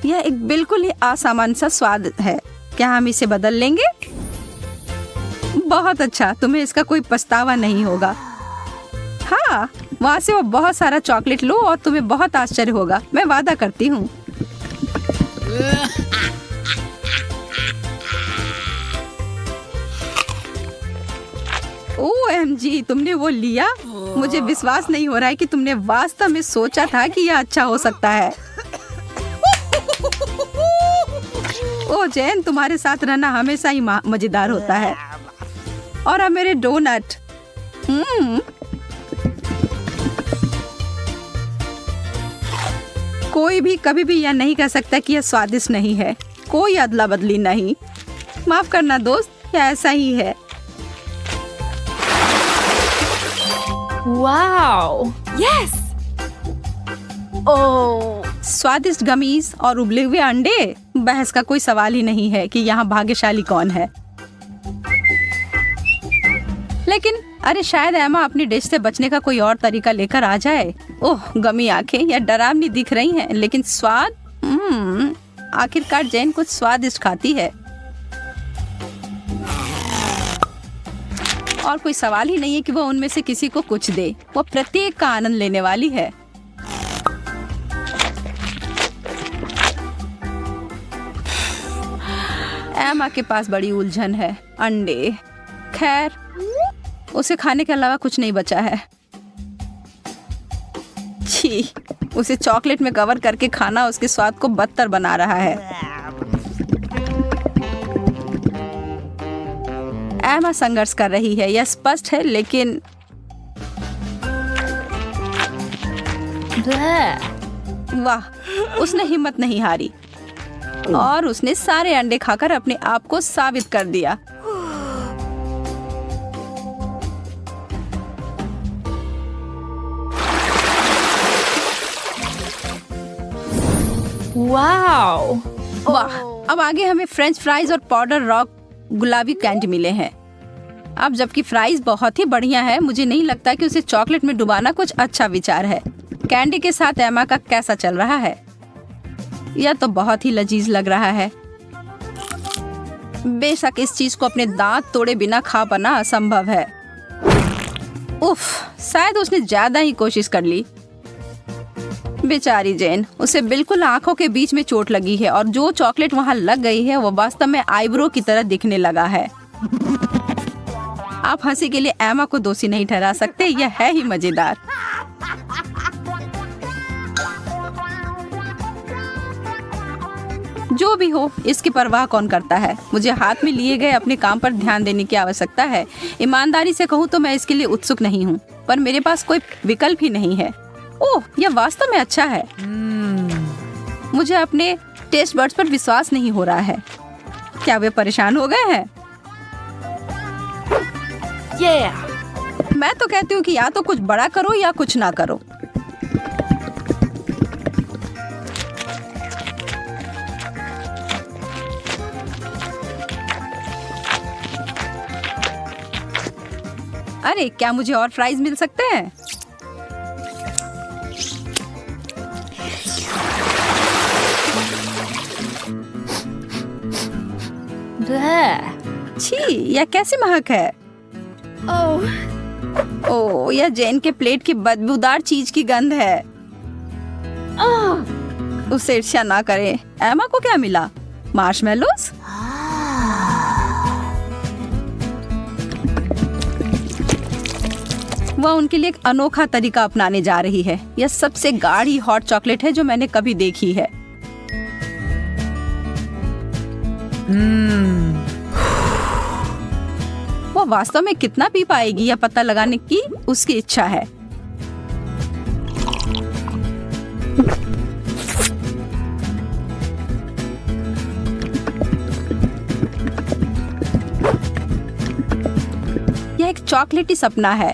यह एक बिल्कुल ही असामान्य सा स्वाद है। क्या हम इसे बदल लेंगे? बहुत अच्छा, तुम्हें इसका कोई पछतावा नहीं होगा। हाँ, वहाँ से वो बहुत सारा चॉकलेट लो और तुम्हें बहुत आश्चर्य होगा, मैं वादा करती हूँ। OMG, तुमने वो लिया? मुझे विश्वास नहीं हो रहा है कि तुमने वास्तव में सोचा था कि यह अच्छा हो सकता है। ओ जैन, तुम्हारे साथ रहना हमेशा ही मजेदार होता है। और अब मेरे डोनट। कोई भी कभी भी यह नहीं कह सकता कि यह स्वादिष्ट नहीं है। कोई अदला बदली नहीं। माफ करना दोस्त, यह ऐसा ही है। वाओ! यस! ओह! स्वादिष्ट गमीज और उबले हुए अंडे, बहस का कोई सवाल ही नहीं है कि यहाँ भाग्यशाली कौन है। लेकिन अरे शायद एमा अपनी डिश से बचने का कोई और तरीका लेकर आ जाए। ओह, गमी आंखें या डरावनी दिख रही हैं, लेकिन स्वाद आखिरकार जैन कुछ स्वादिष्ट खाती है और कोई सवाल ही नहीं है कि वो उनमें से किसी को कुछ दे। वो प्रत्येक का आनंद लेने वाली है। एमा के पास बड़ी उलझन है। अंडे, खैर उसे खाने के अलावा कुछ नहीं बचा है। छी, उसे चॉकलेट में कवर करके खाना उसके स्वाद को बदतर बना रहा है। एमा संघर्ष कर रही है, यह स्पष्ट है, लेकिन वाह, उसने हिम्मत नहीं हारी और उसने सारे अंडे खाकर अपने आप को साबित कर दिया। वाओ! वाह, अब आगे हमें फ्रेंच फ्राइज और पाउडर रॉक गुलाबी कैंडी मिले हैं। अब जबकि फ्राइज बहुत ही बढ़िया है, मुझे नहीं लगता कि उसे चॉकलेट में डुबाना कुछ अच्छा विचार है। कैंडी के साथ एमा का कैसा चल रहा है? यह तो बहुत ही लजीज लग रहा है। बेशक इस चीज को अपने दांत तोड़े बिना खा पाना असंभव है। उफ, शायद उसने ज्यादा ही कोशिश कर ली। बेचारी जैन, उसे बिल्कुल आंखों के बीच में चोट लगी है और जो चॉकलेट वहां लग गई है वो वास्तव में आईब्रो की तरह दिखने लगा है। आप हंसी के लिए एमा को दोषी नहीं ठहरा सकते, यह है ही मजेदार। जो भी हो, इसकी परवाह कौन करता है। मुझे हाथ में लिए गए अपने काम पर ध्यान देने की आवश्यकता है। ईमानदारी से कहूँ तो मैं इसके लिए उत्सुक नहीं हूँ, पर मेरे पास कोई विकल्प ही नहीं है। ओह, यह वास्तव में अच्छा है। मुझे अपने टेस्ट बड्स पर विश्वास नहीं हो रहा है। क्या वे परेशान हो गए हैं? मैं तो कहती हूँ कि या तो कुछ बड़ा करो या कुछ ना करो। अरे, क्या मुझे और फ्राइज मिल सकते हैं? छी, यह कैसी महक है? ओह, यह जैन के प्लेट की बदबूदार चीज की गंध है। उसे ईर्ष्या ना करें। एमा को क्या मिला? मार्शमेलोस? वह उनके लिए एक अनोखा तरीका अपनाने जा रही है। यह सबसे गाढ़ी हॉट चॉकलेट है जो मैंने कभी देखी है। वह वास्तव में कितना पी पाएगी यह पता लगाने की उसकी इच्छा है। यह एक चॉकलेटी सपना है।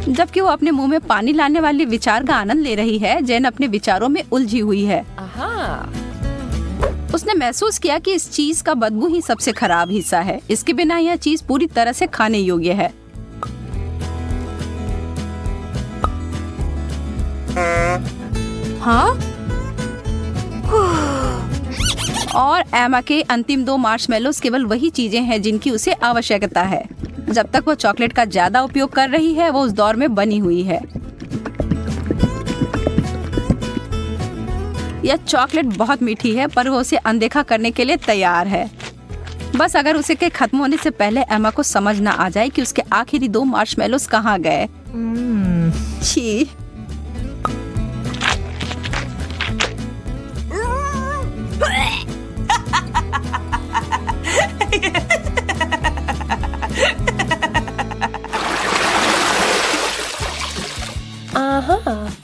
जबकि वो अपने मुंह में पानी लाने वाले विचार का आनंद ले रही है, जैन अपने विचारों में उलझी हुई है। उसने महसूस किया कि इस चीज का बदबू ही सबसे खराब हिस्सा है। इसके बिना यह चीज पूरी तरह से खाने योग्य है। हाँ? और एमा के अंतिम 2 मार्शमेलोस केवल वही चीजें हैं जिनकी उसे आवश्यकता है। जब तक वो चॉकलेट का ज्यादा उपयोग कर रही है, वो उस दौर में बनी हुई है। यह चॉकलेट बहुत मीठी है, पर वो उसे अनदेखा करने के लिए तैयार है। बस अगर उसे के खत्म होने से पहले एमा को समझ ना आ जाए कि उसके आखिरी 2 मार्शमेलोस कहाँ गए। छी।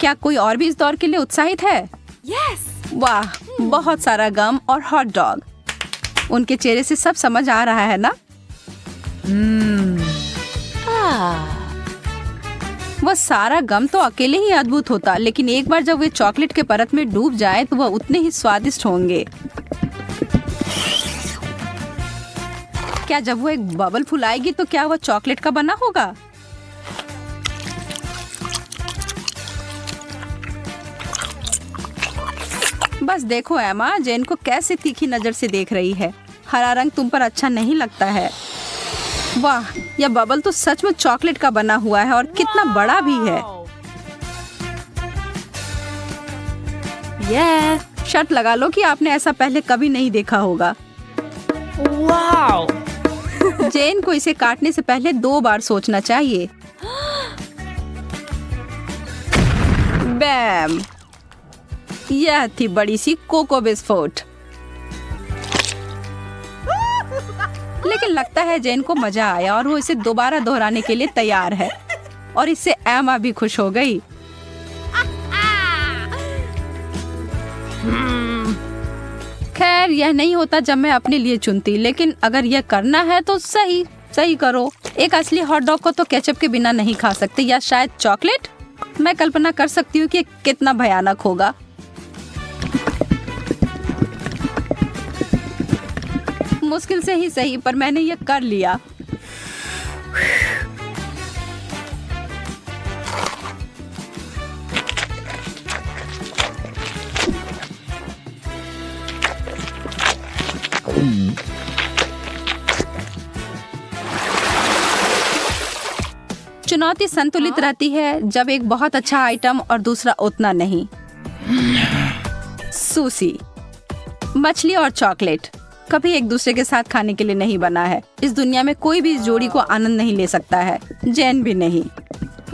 क्या कोई और भी इस दौर के लिए उत्साहित है? यस! वाह, बहुत सारा गम और हॉट डॉग। उनके चेहरे से सब समझ आ रहा है ना? वह सारा गम तो अकेले ही अद्भुत होता, लेकिन एक बार जब वे चॉकलेट के परत में डूब जाए तो वह उतने ही स्वादिष्ट होंगे। क्या जब वो एक बबल फुलाएगी तो क्या वह चॉकलेट का बना होगा? बस देखो एमा, जेन को कैसे तीखी नजर से देख रही है। हरा रंग तुम पर अच्छा नहीं लगता है। वाह, यह बबल तो सच में चॉकलेट का बना हुआ है और कितना बड़ा भी है। Yeah. शर्त लगा लो कि आपने ऐसा पहले कभी नहीं देखा होगा। Wow. जेन को इसे काटने से पहले 2 बार सोचना चाहिए। बैम, यह थी बड़ी सी कोको बिस्कुट। लेकिन लगता है जेन को मजा आया और वो इसे दोबारा दोहराने के लिए तैयार है। और इससे एमा भी खुश हो गई। खैर, यह नहीं होता जब मैं अपने लिए चुनती, लेकिन अगर यह करना है तो सही करो। एक असली हॉट डॉग को तो केचप के बिना नहीं खा सकते, या शायद चॉकलेट। मैं कल्पना कर सकती हूँ कि कितना भयानक होगा। मुश्किल से ही सही, पर मैंने यह कर लिया। चुनौती संतुलित रहती है जब एक बहुत अच्छा आइटम और दूसरा उतना नहीं। सुशी, मछली और चॉकलेट कभी एक दूसरे के साथ खाने के लिए नहीं बना है। इस दुनिया में कोई भी इस जोड़ी को आनंद नहीं ले सकता है, जैन भी नहीं।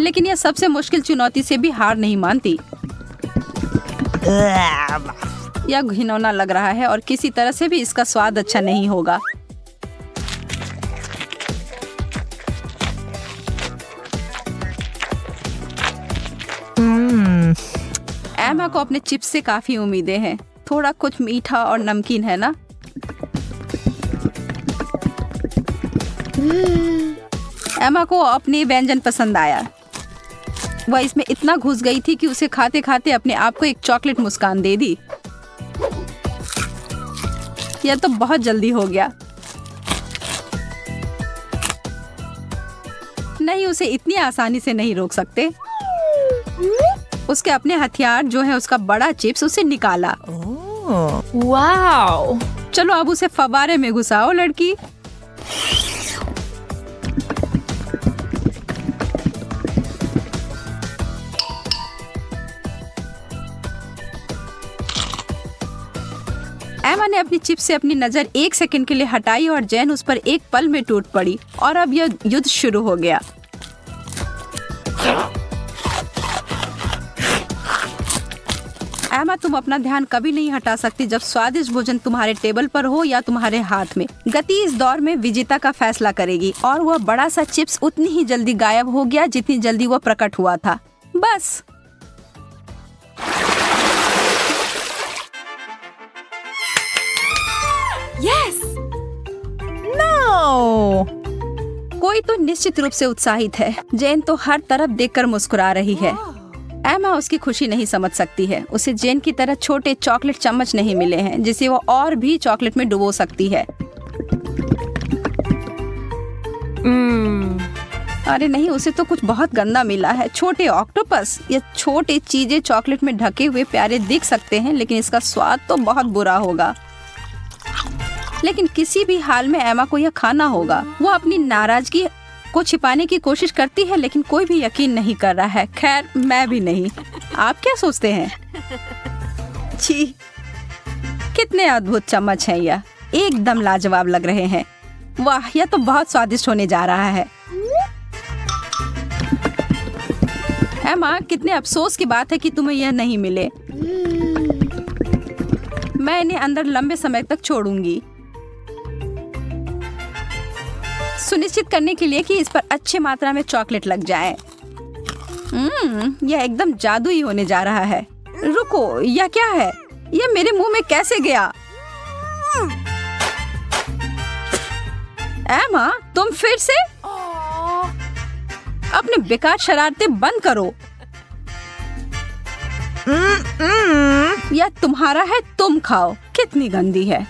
लेकिन यह सबसे मुश्किल चुनौती से भी हार नहीं मानती। यह घिनौना लग रहा है और किसी तरह से भी इसका स्वाद अच्छा नहीं होगा। एमा को अपने चिप्स से काफी उम्मीदें हैं। थोड़ा कुछ मीठा और नमकीन है ना? एमा को अपनी व्यंजन पसंद आया। वह इसमें इतना घुस गई थी कि उसे खाते खाते अपने आप को एक चॉकलेट मुस्कान दे दी। यह तो बहुत जल्दी हो गया। नहीं, उसे इतनी आसानी से नहीं रोक सकते। उसके अपने हथियार जो है उसका बड़ा चिप्स, उसे निकाला। Wow. चलो अब उसे फव्वारे में घुसाओ लड़की। एमा ने अपनी चिप से अपनी नजर 1 सेकंड के लिए हटाई और जैन उस पर एक पल में टूट पड़ी और अब यह युद्ध शुरू हो गया। एमा, तुम अपना ध्यान कभी नहीं हटा सकती जब स्वादिष्ट भोजन तुम्हारे टेबल पर हो या तुम्हारे हाथ में। गति इस दौर में विजेता का फैसला करेगी और वह बड़ा सा चिप्स उतनी ही जल्दी गायब हो गया जितनी जल्दी वह प्रकट हुआ था। बस Yes. No. कोई तो निश्चित रूप से उत्साहित है। जेन तो हर तरफ देखकर मुस्कुरा रही है। एमा उसकी खुशी नहीं समझ सकती है। उसे जेन की तरह छोटे चॉकलेट चम्मच नहीं मिले हैं जिसे वो और भी चॉकलेट में डुबो सकती है। अरे नहीं, उसे तो कुछ बहुत गंदा मिला है। छोटे ऑक्टोपस। ये छोटे चीजें चॉकलेट में ढके हुए प्यारे दिख सकते हैं, लेकिन इसका स्वाद तो बहुत बुरा होगा। लेकिन किसी भी हाल में एमा को यह खाना होगा। वो अपनी नाराजगी को छिपाने की कोशिश करती है, लेकिन कोई भी यकीन नहीं कर रहा है। खैर, मैं भी नहीं। आप क्या सोचते हैं? छी, कितने अद्भुत चम्मच हैं यह। एकदम लाजवाब लग रहे हैं। वाह, यह तो बहुत स्वादिष्ट होने जा रहा है। एमा, कितने अफसोस की बात है कि तुम्हें यह नहीं मिले। मैं इन्हें अंदर लंबे समय तक छोड़ूंगी, सुनिश्चित करने के लिए कि इस पर अच्छी मात्रा में चॉकलेट लग जाए। यह एकदम जादुई होने जा रहा है। रुको, यह क्या है? यह मेरे मुंह में कैसे गया? एमा, तुम फिर से? अपने बेकार शरारतें बंद करो। यह तुम्हारा है, तुम खाओ। कितनी गंदी है।